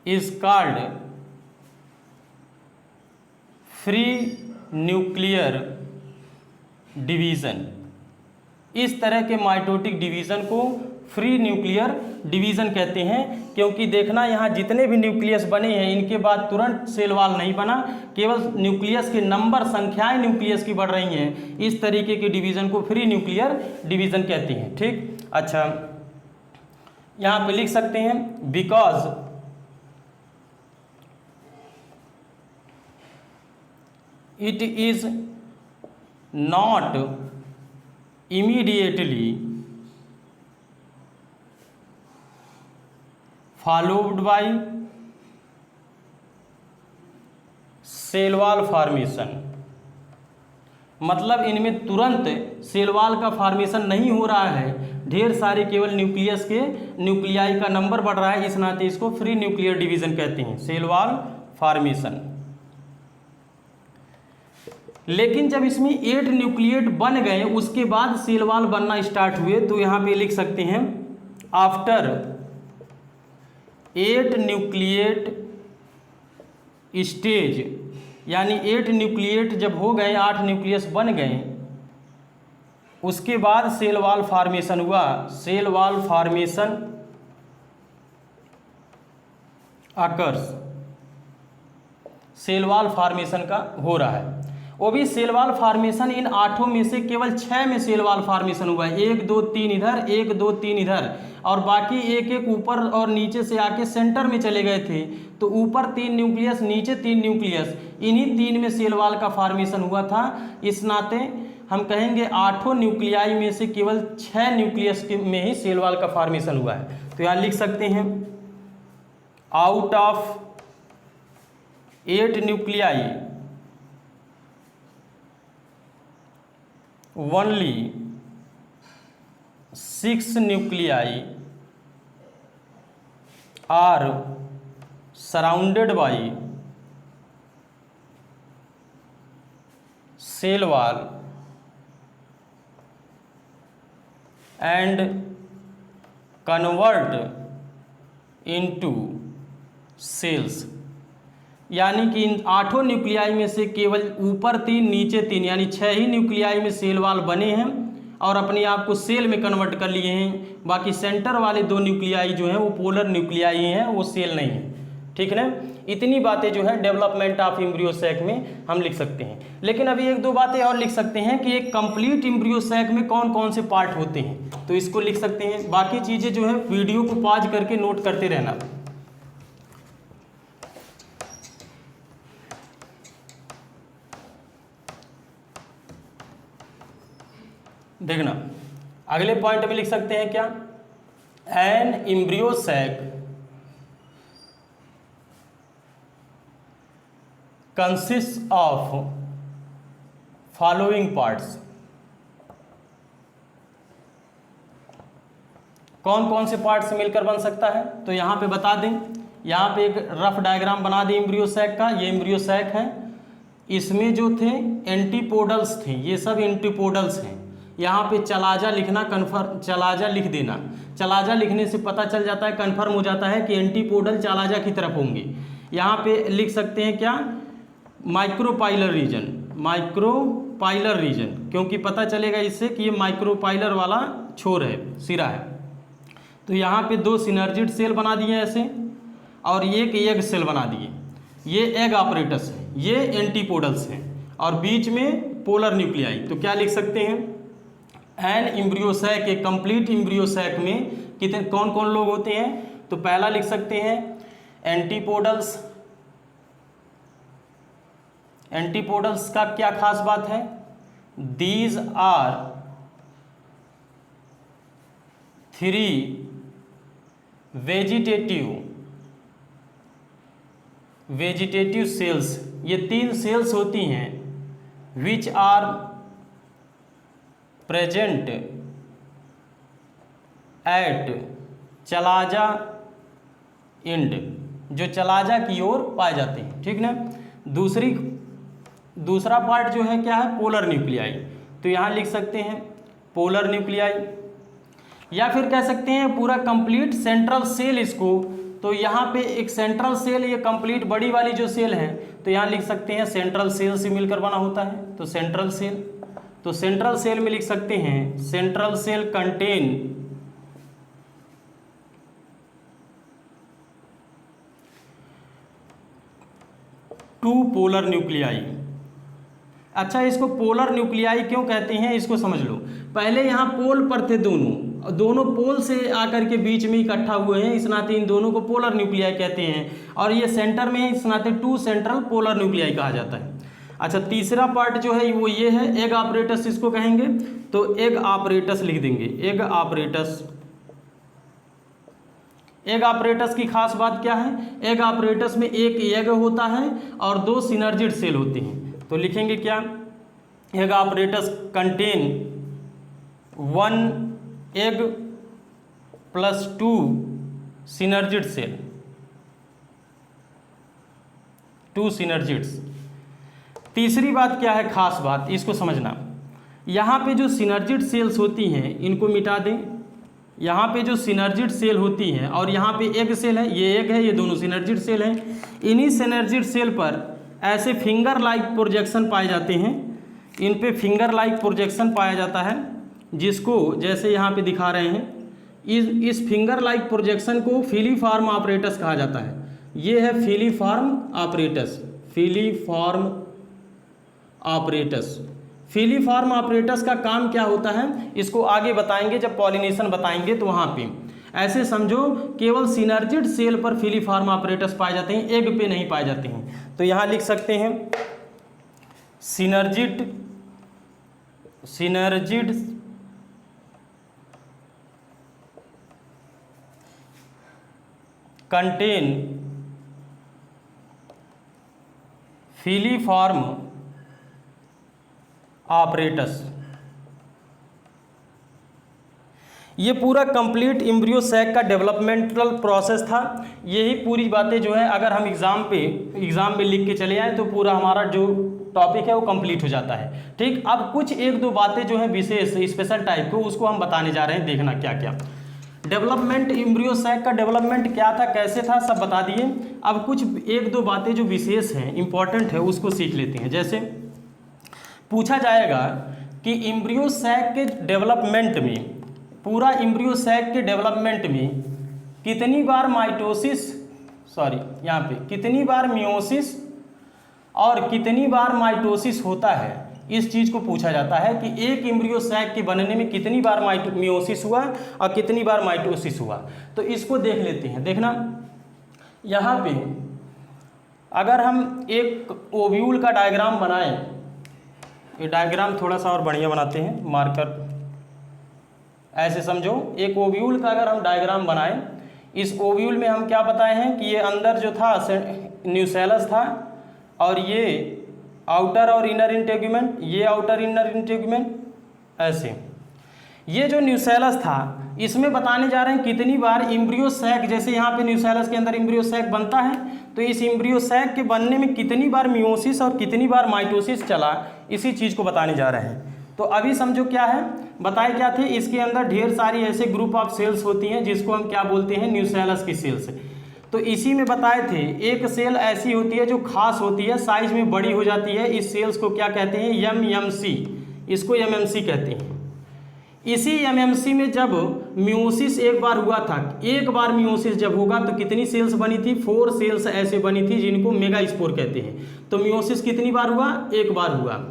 is called free nuclear division. इस तरह के माइटोटिक डिवीजन को फ्री न्यूक्लियर डिवीजन कहते हैं, क्योंकि देखना यहाँ जितने भी न्यूक्लियस बने हैं इनके बाद तुरंत सेल वॉल नहीं बना, केवल न्यूक्लियस के नंबर, संख्याएं न्यूक्लियस की बढ़ रही हैं। इस तरीके के डिवीजन को फ्री न्यूक्लियर डिवीजन कहते हैं। ठीक, अच्छा यहाँ पे लिख सकते हैं because it is not immediately followed by cell wall formation. मतलब इनमें तुरंत सेल वॉल का फॉर्मेशन नहीं हो रहा है, ढेर सारे केवल न्यूक्लियस के न्यूक्लियाई का नंबर बढ़ रहा है, इस नाते इसको फ्री न्यूक्लियर डिवीजन कहते हैं, सेल वॉल फॉर्मेशन। लेकिन जब इसमें 8 न्यूक्लिएट बन गए उसके बाद सेल वॉल बनना स्टार्ट हुए, तो यहाँ पे लिख सकते हैं आफ्टर 8 न्यूक्लिएट स्टेज, यानी 8 न्यूक्लिएट जब हो गए, 8 न्यूक्लियस बन गए, उसके बाद सेल वॉल फॉर्मेशन हुआ। Cell wall formation occurs, cell wall formation का हो रहा है। वो भी सेल वॉल फॉर्मेशन इन 8 में से केवल 6 में सेल वॉल फॉर्मेशन हुआ है। 1 2 3 इधर, 1 2 3 इधर, और बाकी एक एक ऊपर और नीचे से आके सेंटर में चले गए थे। तो ऊपर 3 न्यूक्लियस, नीचे 3 न्यूक्लियस, इन्हीं 3 में सेल वॉल का फॉर्मेशन हुआ था। इस नाते हम कहेंगे 8 न्यूक्लियाई में से केवल 6 न्यूक्लियस में ही सेल वॉल का फॉर्मेशन हुआ है। तो यहाँ लिख सकते हैं out of 8 nuclei only 6 nuclei are surrounded by cell wall and convert into cells। यानी कि इन 8 न्यूक्लियाई में से केवल ऊपर 3 नीचे 3 यानी 6 ही न्यूक्लियाई में सेल वॉल बने हैं और अपने आप को सेल में कन्वर्ट कर लिए हैं। बाकी सेंटर वाले 2 न्यूक्लियाई जो हैं वो पोलर न्यूक्लियाई हैं, वो सेल नहीं है। ठीक है ना, इतनी बातें जो है डेवलपमेंट ऑफ एम्ब्रियो सैक में हम लिख सकते हैं। लेकिन अभी 1-2 बातें और लिख सकते हैं कि एक कंप्लीट एम्ब्रियो सैक में कौन कौन से पार्ट होते हैं, तो इसको लिख सकते हैं। बाकी चीज़ें जो है वीडियो को पॉज करके नोट करते रहना। देखना अगले पॉइंट में लिख सकते हैं क्या, an embryo sac consist of following parts. कौन कौन से पार्ट्स मिलकर बन सकता है, तो यहाँ पे बता दें। यहाँ पे एक रफ डायग्राम बना दें एम्ब्रियो सैक का। ये एम्ब्रियो सैक है, इसमें जो थे एंटीपोडल्स थे, ये सब एंटीपोडल्स हैं। यहाँ पे चलाजा लिखना, कन्फर्म चलाजा लिख देना। चलाजा लिखने से पता चल जाता है, कन्फर्म हो जाता है कि एंटीपोडल चलाजा की तरफ होंगे। यहाँ पे लिख सकते हैं क्या, माइक्रोपाइलर रीजन, माइक्रोपाइलर रीजन, क्योंकि पता चलेगा इससे कि ये माइक्रोपाइलर वाला छोर है, सिरा है। तो यहाँ पे 2 सिनर्जिड सेल बना दिए ऐसे, और एक एग सेल बना दिए। ये एग ऑपरेटस है, ये एंटीपोडल्स हैं, और बीच में पोलर न्यूक्लियाई। तो क्या लिख सकते हैं, एन एम्ब्रियो सैक, एक कंप्लीट एम्ब्रियो सैक में कितने कौन कौन लोग होते हैं, तो पहला लिख सकते हैं एंटीपोडल्स। एंटीपोडल्स का क्या खास बात है, दीज आर 3 वेजिटेटिव सेल्स। ये 3 सेल्स होती हैं which are present at chalaza end, जो चलाजा की ओर पाए जाते हैं। ठीक ना। दूसरा पार्ट जो है क्या है, पोलर न्यूक्लियाई। तो यहाँ लिख सकते हैं पोलर न्यूक्लियाई, या फिर कह सकते हैं पूरा कंप्लीट सेंट्रल सेल इसको, तो यहाँ पे एक सेंट्रल सेल, ये कंप्लीट बड़ी वाली जो सेल है तो यहाँ लिख सकते हैं सेंट्रल सेल से मिलकर बना होता है, तो सेंट्रल सेल, तो सेंट्रल सेल में लिख सकते हैं central cell contain two polar nuclei. अच्छा, इसको पोलर न्यूक्लियाई क्यों कहते हैं इसको समझ लो। पहले यहाँ पोल पर थे दोनों पोल से आकर के बीच में इकट्ठा हुए हैं, इस नाते इन दोनों को पोलर न्यूक्लियाई कहते हैं, और ये सेंटर में है, इस नाते टू सेंट्रल पोलर न्यूक्लियाई कहा जाता है। अच्छा, तीसरा पार्ट जो है वो ये है एग ऑपरेटस इसको कहेंगे, तो एग ऑपरेटस लिख देंगे, एग ऑपरेटस। एग ऑपरेटस की खास बात क्या है, एग ऑपरेटस में एक एग होता है और 2 सिनर्जिड सेल होते हैं, तो लिखेंगे क्या, egg apparatus contain 1 egg plus 2 synergid cell, 2 synergids. तीसरी बात क्या है, खास बात इसको समझना, यहाँ पे जो सिनर्जिड सेल्स होती हैं इनको मिटा दें, यहाँ पे जो सिनर्जिड सेल होती हैं और यहाँ पे एग सेल है, ये एग है, ये दोनों सिनर्जिड सेल हैं। इन्हीं सिनर्जिड सेल पर ऐसे फिंगर लाइक प्रोजेक्शन पाए जाते हैं, इन पे फिंगर लाइक प्रोजेक्शन पाया जाता है, जिसको जैसे यहाँ पे दिखा रहे हैं, इस फिंगर लाइक प्रोजेक्शन को फिलीफॉर्म ऑपरेटस कहा जाता है। ये है filiform apparatus, filiform apparatus. Filiform apparatus का काम क्या होता है इसको आगे बताएंगे, जब पॉलिनेशन बताएंगे तो वहाँ पे ऐसे समझो केवल सिनर्जिड सेल पर फिलीफॉर्म ऑपरेटस पाए जाते हैं, एग पे नहीं पाए जाते हैं। तो यहाँ लिख सकते हैं सिनर्जिड कंटेन फिलीफॉर्म ऑपरेटस। ये पूरा कंप्लीट एम्ब्रियो सैक का डेवलपमेंटल प्रोसेस था। यही पूरी बातें जो है अगर हम एग्ज़ाम में लिख के चले आए तो पूरा हमारा जो टॉपिक है वो कंप्लीट हो जाता है। ठीक, अब कुछ 1-2 बातें जो है विशेष स्पेशल टाइप को उसको हम बताने जा रहे हैं, देखना क्या क्या। डेवलपमेंट एम्ब्रियो सैक का डेवलपमेंट क्या था, कैसे था, सब बता दिए। अब कुछ 1-2 बातें जो विशेष हैं, इंपॉर्टेंट है, उसको सीख लेते हैं। जैसे पूछा जाएगा कि एम्ब्रियो सैक के डेवलपमेंट में, पूरा एम्ब्रियो सैक के डेवलपमेंट में कितनी बार यहाँ पे कितनी बार मियोसिस और कितनी बार माइटोसिस होता है, इस चीज़ को पूछा जाता है कि एक एम्ब्रियो सैक के बनने में कितनी बार मियोसिस हुआ और कितनी बार माइटोसिस हुआ। तो इसको देख लेते हैं। देखना, यहाँ पे अगर हम एक ओव्यूल का डायग्राम बनाएं, ये डायग्राम थोड़ा सा और बढ़िया बनाते हैं, मार्कर ऐसे समझो, एक ओव्यूल का अगर हम डायग्राम बनाएं, इस ओव्यूल में हम क्या बताए हैं कि ये अंदर जो था न्यूसेलस था और ये आउटर और इनर इंटेगुमेंट, ये आउटर इनर इंटेगुमेंट, ऐसे ये जो न्यूसेलस था इसमें बताने जा रहे हैं कितनी बार एम्ब्रियो सैक, जैसे यहाँ पे न्यूसेलस के अंदर एम्ब्रियो सैक बनता है, तो इस एम्ब्रियो सैक के बनने में कितनी बार मियोसिस और कितनी बार माइटोसिस चला, इसी चीज़ को बताने जा रहे हैं। तो अभी समझो क्या है, बताए क्या थे, इसके अंदर ढेर सारी ऐसे ग्रुप ऑफ सेल्स होती हैं जिसको हम क्या बोलते हैं, न्यूसेलस की सेल्स। तो इसी में बताए थे एक सेल ऐसी होती है जो खास होती है, साइज में बड़ी हो जाती है, इस सेल्स को क्या कहते हैं, एमएमसी, इसको एमएमसी कहते हैं। इसी एमएमसी में जब मियोसिस एक बार हुआ था, एक बार मियोसिस जब होगा तो कितनी सेल्स बनी थी, 4 सेल्स ऐसे बनी थी जिनको मेगास्पोर कहते हैं। तो मियोसिस कितनी बार हुआ, एक बार हुआ।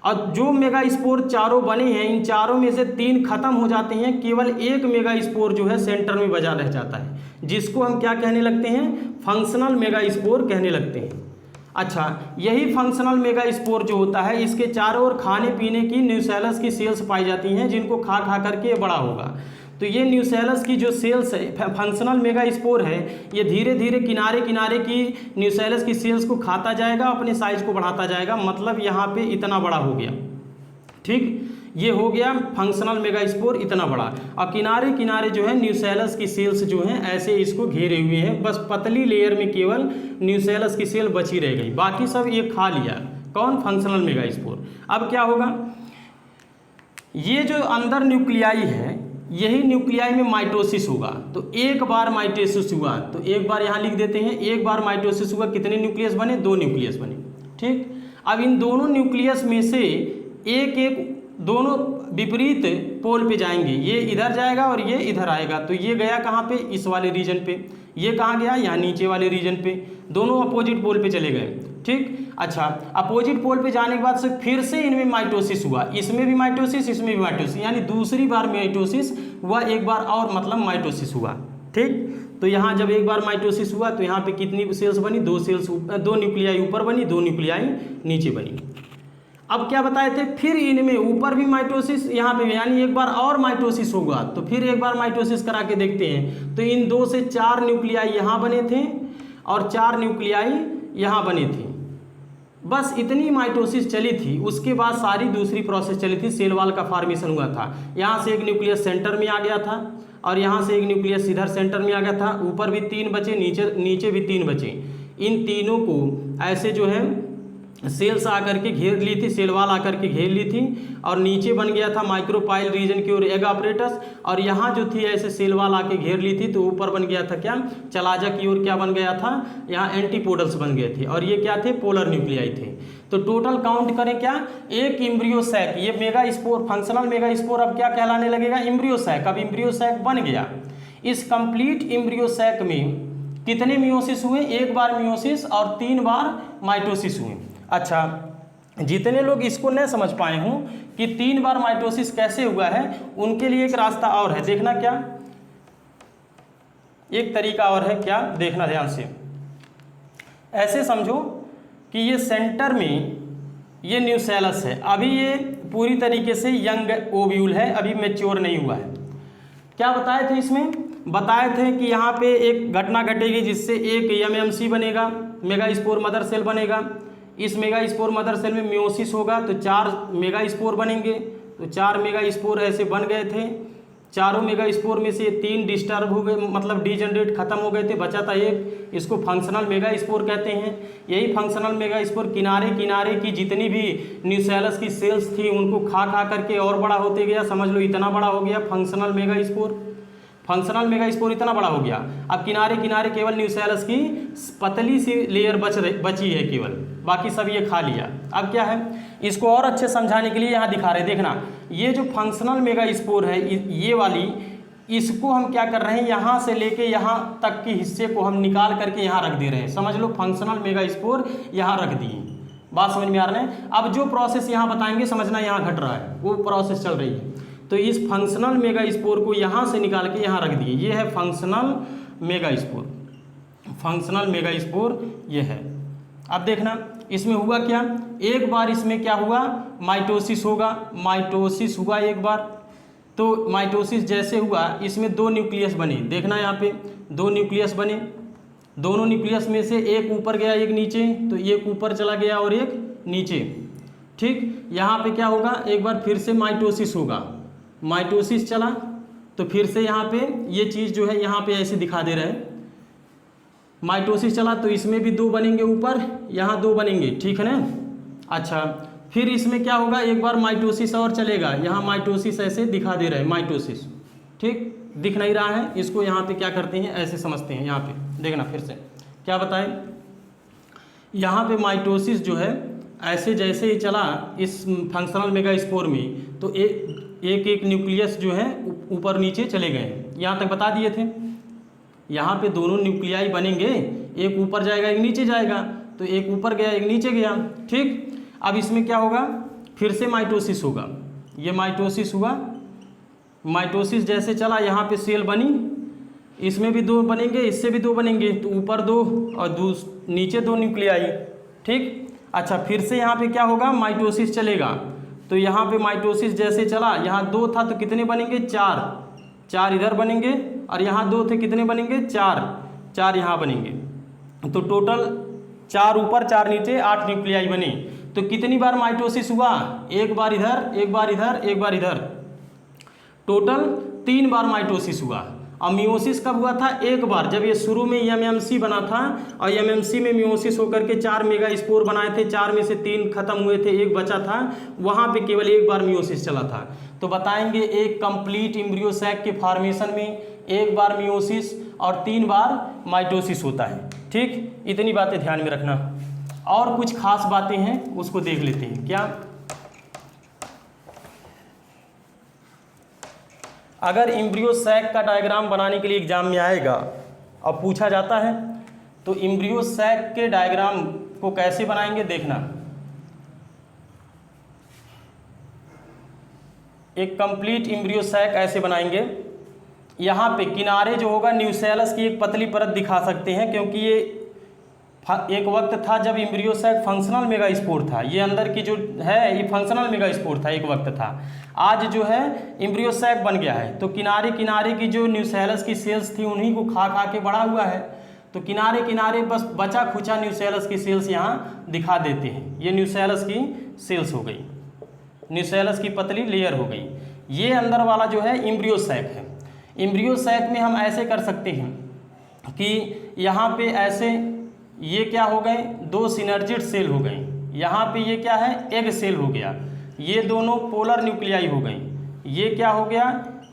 और जो मेगास्पोर चारों बने हैं, इन चारों में से 3 खत्म हो जाते हैं, केवल एक मेगास्पोर जो है सेंटर में बचा रह जाता है, जिसको हम क्या कहने लगते हैं, फंक्शनल मेगास्पोर कहने लगते हैं। अच्छा, यही फंक्शनल मेगास्पोर जो होता है, इसके चारों ओर खाने पीने की न्यूसेलस की सेल्स पाई जाती हैं, जिनको खा खा करके ये बड़ा होगा। तो ये न्यूसेलस की जो सेल्स है, फंक्शनल मेगास्पोर है, ये धीरे धीरे किनारे किनारे की न्यूसेलस की सेल्स को खाता जाएगा, अपने साइज को बढ़ाता जाएगा, मतलब यहाँ पे इतना बड़ा हो गया। ठीक, ये हो गया फंक्शनल मेगास्पोर इतना बड़ा, और किनारे किनारे जो है न्यूसेलस की सेल्स जो हैं ऐसे इसको घेरे हुए हैं, बस पतली लेयर में केवल न्यूसेलस की सेल बची रह गई, बाकी सब ये खा लिया। कौन, फंक्शनल मेगास्पोर। अब क्या होगा, ये जो अंदर न्यूक्लियाई है, यही न्यूक्लियाई में माइटोसिस होगा। तो एक बार माइटोसिस हुआ, तो एक बार यहाँ लिख देते हैं, एक बार माइटोसिस हुआ, कितने न्यूक्लियस बने? 2 न्यूक्लियस बने। ठीक, अब इन दोनों न्यूक्लियस में से एक एक दोनों विपरीत पोल पे जाएंगे, ये इधर जाएगा और ये इधर आएगा। तो ये गया कहाँ पे? इस वाले रीजन पे। ये कहाँ गया? यहाँ नीचे वाले रीजन पे। दोनों अपोजिट पोल पे चले गए। ठीक, अच्छा, अपोजिट पोल पे जाने के बाद से फिर से इनमें माइटोसिस हुआ, इसमें भी माइटोसिस, इसमें भी माइटोसिस, यानी दूसरी बार माइटोसिस हुआ, एक बार और मतलब माइटोसिस हुआ। ठीक, तो यहाँ जब एक बार माइटोसिस हुआ तो यहाँ पे कितनी सेल्स बनी? 2 सेल्स, 2 न्यूक्लियाई ऊपर बनी, 2 न्यूक्लियाई नीचे बनी। अब क्या बताए थे? फिर इनमें ऊपर भी माइटोसिस, यहाँ पे भी, यानी एक बार और माइटोसिस होगा। तो फिर एक बार माइटोसिस करा के देखते हैं। तो इन 2 से 4 न्यूक्लियाई यहाँ बने थे और 4 न्यूक्लियाई यहाँ बने थे। बस इतनी माइटोसिस चली थी। उसके बाद सारी दूसरी प्रोसेस चली थी, सेल वॉल का फॉर्मेशन हुआ था। यहाँ से एक न्यूक्लियस सेंटर में आ गया था और यहाँ से एक न्यूक्लियस इधर सेंटर में आ गया था। ऊपर भी 3 बचे, नीचे भी 3 बचे। इन तीनों को ऐसे जो है सेल्स आकर के घेर ली थी, सेल वॉल आकर के घेर ली थी और नीचे बन गया था माइक्रोपाइल रीजन की ओर एग ऑपरेटस, और यहाँ जो थी ऐसे सेल वॉल आके घेर ली थी। तो ऊपर बन गया था क्या? चलाजा की ओर क्या बन गया था? यहाँ एंटीपोडल्स बन गए थे और ये क्या थे? पोलर न्यूक्लियाई थे। तो टोटल काउंट करें क्या? एक इम्ब्रियो सैक, ये megaspore, functional megaspore अब क्या कहलाने लगेगा? Embryo sac. अब इम्ब्रियो सैक बन गया। इस कंप्लीट इम्ब्रियो सैक में कितने मियोसिस हुए? एक बार मियोसिस और 3 बार माइटोसिस हुए। अच्छा, जितने लोग इसको न समझ पाए हों कि 3 बार माइटोसिस कैसे हुआ है, उनके लिए एक रास्ता और है, देखना क्या? एक तरीका और है, क्या? देखना ध्यान से। ऐसे समझो कि ये सेंटर में ये न्यूसेलस है, अभी ये पूरी तरीके से यंग ओव्यूल है, अभी मैच्योर नहीं हुआ है। क्या बताए थे इसमें? बताए थे कि यहाँ पे एक घटना घटेगी जिससे एक एमएमसी बनेगा, मेगा स्पोर मदर सेल बनेगा। इस मेगा स्पोर मदर सेल में मियोसिस होगा तो 4 मेगा स्पोर बनेंगे। तो 4 मेगा स्पोर ऐसे बन गए थे। चारों मेगा स्पोर में से 3 डिस्टर्ब हो गए, मतलब डिजनरेट खत्म हो गए थे, बचा था एक। इसको फंक्शनल मेगा स्पोर कहते हैं। यही फंक्शनल मेगा स्पोर किनारे किनारे की जितनी भी न्यूसेलस की सेल्स थी उनको खा खा करके और बड़ा होते गया। समझ लो इतना बड़ा हो गया functional megaspore. Functional mega spore इतना बड़ा हो गया। अब किनारे किनारे केवल न्यूसेलस की पतली सी लेयर बची है केवल, बाकी सब ये खा लिया। अब क्या है, इसको और अच्छे समझाने के लिए यहाँ दिखा रहे हैं। देखना, ये जो फंक्शनल मेगा स्पोर है, ये वाली, इसको हम क्या कर रहे हैं, यहाँ से लेके यहाँ तक के हिस्से को हम निकाल करके यहाँ रख दे रहे हैं। समझ लो फंक्शनल मेगा स्पोर यहाँ रख दिए। बात समझ में आ रहा है? अब जो प्रोसेस यहाँ बताएंगे समझना यहाँ घट रहा है, वो प्रोसेस चल रही है। तो इस फंक्शनल मेगा स्पोर को यहाँ से निकाल के यहाँ रख दिए। ये है functional megaspore. Functional mega spore ये है। अब देखना इसमें हुआ क्या, एक बार इसमें क्या हुआ, माइटोसिस होगा। माइटोसिस हुआ एक बार, तो माइटोसिस जैसे हुआ इसमें 2 न्यूक्लियस बने। देखना यहाँ पे 2 न्यूक्लियस बने। दोनों न्यूक्लियस में से एक ऊपर गया एक नीचे, तो एक ऊपर चला गया और एक नीचे। ठीक, यहाँ पे क्या होगा, एक बार फिर से माइटोसिस होगा। माइटोसिस चला तो फिर से यहाँ पे ये चीज़ जो है यहाँ पे ऐसे दिखा दे रहा है। माइटोसिस चला तो इसमें भी 2 बनेंगे ऊपर, यहाँ 2 बनेंगे, ठीक है ना। अच्छा, फिर इसमें क्या होगा, एक बार माइटोसिस और चलेगा। यहाँ माइटोसिस ऐसे दिखा दे रहा है, माइटोसिस। ठीक, दिख नहीं रहा है, इसको यहाँ पे क्या करते हैं, ऐसे समझते हैं। यहाँ पे देखना फिर से क्या बताएं, यहाँ पे माइटोसिस जो है ऐसे जैसे ही चला इस फंक्शनल मेगा स्पोर में, तो एक एक न्यूक्लियस जो है ऊपर नीचे चले गए। यहाँ तक बता दिए थे। यहाँ पे दोनों न्यूक्लियाई बनेंगे, एक ऊपर जाएगा एक नीचे जाएगा, तो एक ऊपर गया एक नीचे गया। ठीक, अब इसमें क्या होगा, फिर से माइटोसिस होगा। ये माइटोसिस हुआ, माइटोसिस जैसे चला यहाँ पे सेल बनी, इसमें भी 2 बनेंगे, इससे भी 2 बनेंगे, तो ऊपर 2 और नीचे 2 न्यूक्लियाई। ठीक, अच्छा, फिर से यहाँ पे क्या होगा, माइटोसिस चलेगा। तो यहाँ पे माइटोसिस जैसे चला, यहाँ 2 था तो कितने बनेंगे, 4 इधर बनेंगे, और यहाँ 2 थे, कितने बनेंगे, 4 यहाँ बनेंगे। तो टोटल 4 ऊपर 4 नीचे 8 न्यूक्लियाई बने। तो कितनी बार माइटोसिस हुआ, एक बार इधर, एक बार इधर, एक बार इधर, टोटल 3 बार माइटोसिस हुआ। और मियोसिस कब हुआ था, एक बार, जब ये शुरू में एमएमसी बना था और एमएमसी में मियोसिस होकर के 4 मेगा स्पोर बनाए थे, 4 में से 3 खत्म हुए थे, एक बचा था, वहाँ पे केवल एक बार मियोसिस चला था। तो बताएंगे एक कंप्लीट एम्ब्रियो सैक के फॉर्मेशन में 1 बार मियोसिस और 3 बार माइटोसिस होता है। ठीक, इतनी बातें ध्यान में रखना। और कुछ खास बातें हैं उसको देख लेते हैं। क्या, अगर एम्ब्रियो सैक का डायग्राम बनाने के लिए एग्जाम में आएगा और पूछा जाता है तो एम्ब्रियो सैक के डायग्राम को कैसे बनाएंगे देखना। एक कंप्लीट एम्ब्रियो सैक ऐसे बनाएंगे। यहाँ पे किनारे जो होगा न्यूसेलस की एक पतली परत दिखा सकते हैं, क्योंकि ये एक वक्त था जब एम्ब्रियो सैक फंक्शनल मेगास्पोर था। ये अंदर की जो है ये फंक्शनल मेगास्पोर था, एक वक्त था। आज जो है एम्ब्रियो सैक बन गया है, तो किनारे किनारे की जो न्यूसेलस की सेल्स थी उन्हीं को खा खा के बड़ा हुआ है। तो किनारे किनारे बस बचा खुचा न्यूसेलस की सेल्स यहाँ दिखा देते हैं। ये न्यूसेलस की सेल्स हो गई, न्यूसेलस की पतली लेयर हो गई। ये अंदर वाला जो है एम्ब्रियो सैक है। एम्ब्रियो सैक में हम ऐसे कर सकते हैं कि यहाँ पे ऐसे ये क्या हो गए, 2 सिनर्जिड सेल हो गए। यहाँ पे ये क्या है, एग सेल हो गया। ये दोनों पोलर न्यूक्लियाई हो गई। ये क्या हो गया,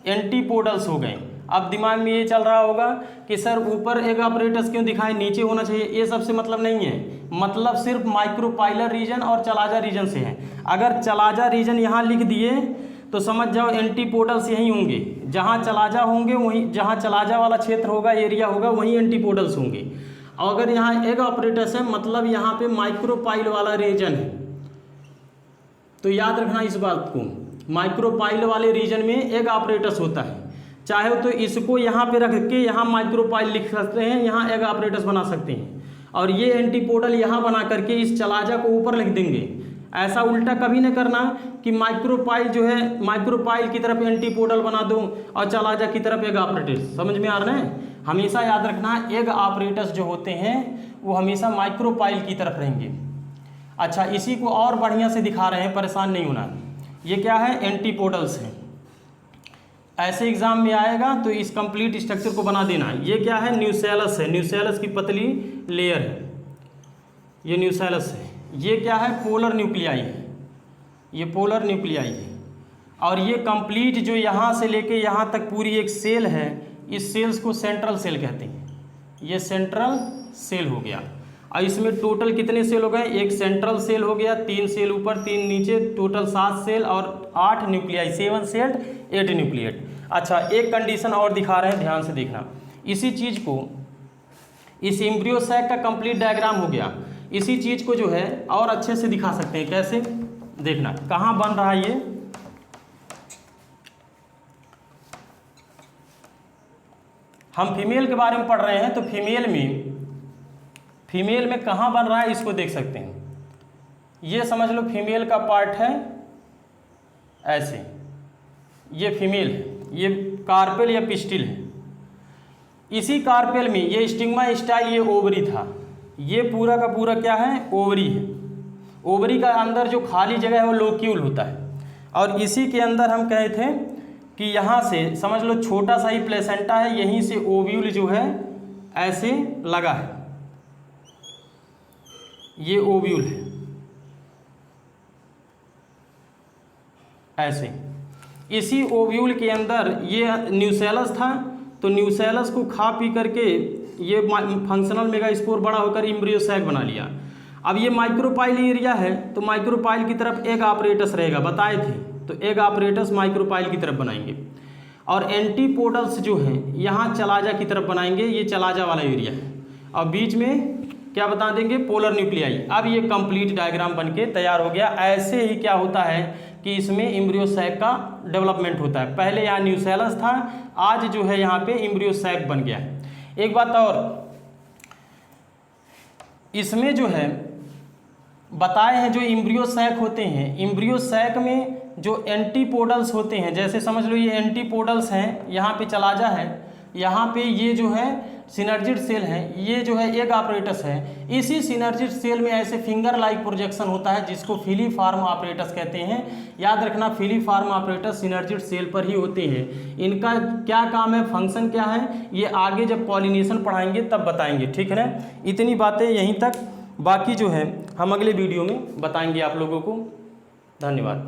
एंटीपोडल्स हो गए। अब दिमाग में ये चल रहा होगा कि सर ऊपर एग अपरेटस क्यों दिखाए, नीचे होना चाहिए। ये सबसे मतलब नहीं है, मतलब सिर्फ माइक्रोपाइलर रीजन और चलाजा रीजन से है। अगर चलाजा रीजन यहाँ लिख दिए तो समझ जाओ एंटीपोडल्स यहीं होंगे। जहाँ चलाजा होंगे वहीं, जहाँ चलाजा वाला क्षेत्र होगा, एरिया होगा, वहीं एंटीपोडल्स होंगे। और अगर यहाँ एग ऑपरेटस है मतलब यहाँ पे माइक्रोपाइल वाला रीजन है। तो याद रखना इस बात को, माइक्रोपाइल वाले रीजन में एग ऑपरेटस होता है। चाहे तो इसको यहाँ पे रख के यहाँ माइक्रोपाइल लिख सकते हैं, यहाँ एग ऑपरेटस बना सकते हैं, और ये एंटीपोडल यहाँ बना करके इस चलाजा को ऊपर लिख देंगे। ऐसा उल्टा कभी न करना कि माइक्रोपाइल जो है माइक्रोपाइल की तरफ एंटीपोडल बना दो और चलाजा की तरफ एग ऑपरेटस। समझ में आ रहा है? हमेशा याद रखना एग ऑपरेटस जो होते हैं वो हमेशा माइक्रोपाइल की तरफ रहेंगे। अच्छा, इसी को और बढ़िया से दिखा रहे हैं, परेशान नहीं होना। ये क्या है, एंटीपोडल्स हैं। ऐसे एग्जाम में आएगा तो इस कंप्लीट स्ट्रक्चर को बना देना। ये क्या है, न्यूसेलस है, न्यूसेलस की पतली लेयर है, ये न्यूसेलस है। ये क्या है, पोलर न्यूक्लियाई है, ये पोलर न्यूक्लियाई है। और ये कंप्लीट जो यहाँ से लेके यहाँ तक पूरी एक सेल है, इस सेल्स को सेंट्रल सेल कहते हैं। ये सेंट्रल सेल हो गया। और इसमें टोटल कितने सेल हो गए, एक सेंट्रल सेल हो गया, 3 सेल ऊपर 3 नीचे, टोटल 7 सेल और 8 न्यूक्लियाई, 7 सेल्ड 8 न्यूक्लिएट। अच्छा, एक कंडीशन और दिखा रहे हैं, ध्यान से देखना। इसी चीज़ को, इस एम्ब्रियो सैक का कंप्लीट डायग्राम हो गया। इसी चीज़ को जो है और अच्छे से दिखा सकते हैं। कैसे देखना, कहाँ बन रहा है ये, हम फीमेल के बारे में पढ़ रहे हैं तो फीमेल में कहाँ बन रहा है इसको देख सकते हैं। ये समझ लो फीमेल का पार्ट है ऐसे, ये फीमेल है, ये कार्पेल या पिस्टिल है। इसी कार्पेल में ये स्टिग्मा स्टाइल, ये ओवरी था। ये पूरा का पूरा क्या है, ओवरी है। ओवरी का अंदर जो खाली जगह है वो लोक्यूल होता है। और इसी के अंदर हम कहे थे कि यहाँ से समझ लो छोटा सा ही प्लेसेंटा है, यहीं से ओव्यूल जो है ऐसे लगा है, ये ओव्यूल है ऐसे। इसी ओव्यूल के अंदर ये न्यूसेलस था, तो न्यूसेलस को खा पी करके ये फंक्शनल मेगास्पोर बड़ा होकर एम्ब्रियो सैक बना लिया। अब ये माइक्रोपाइल एरिया है तो माइक्रोपाइल की तरफ एग ऑपरेटस रहेगा, बताए थे। तो एग ऑपरेटस माइक्रोपाइल की तरफ बनाएंगे और एंटीपोडल्स जो हैं यहाँ चलाजा की तरफ बनाएंगे, ये चलाजा वाला एरिया है। और बीच में क्या बता देंगे, पोलर न्यूक्लियाई। अब ये कंप्लीट डायग्राम बनके तैयार हो गया। ऐसे ही क्या होता है कि इसमें एम्ब्रियो सैक का डेवलपमेंट होता है। पहले यहाँ न्यूसेलस था, आज जो है यहाँ पे एम्ब्रियो सैक बन गया है। एक बात और, इसमें जो है बताए हैं जो एम्ब्रियो सैक होते हैं, एम्ब्रियो सैक में जो एंटीपोडल्स होते हैं, जैसे समझ लो ये एंटीपोडल्स हैं, यहाँ पे चलाजा है, यहाँ पे ये जो है सिनर्जिड सेल है, ये जो है एग ऑपरेटस है। इसी सिनर्जिड सेल में ऐसे फिंगर लाइक प्रोजेक्शन होता है जिसको फिलीफार्म ऑपरेटस कहते हैं। याद रखना, फिलीफार्म ऑपरेटस सिनर्जिड सेल पर ही होते हैं। इनका क्या काम है, फंक्शन क्या है, ये आगे जब पॉलिनेशन पढ़ाएंगे तब बताएंगे, ठीक है ना। इतनी बातें यहीं तक, बाकी जो है हम अगले वीडियो में बताएंगे आप लोगों को। धन्यवाद।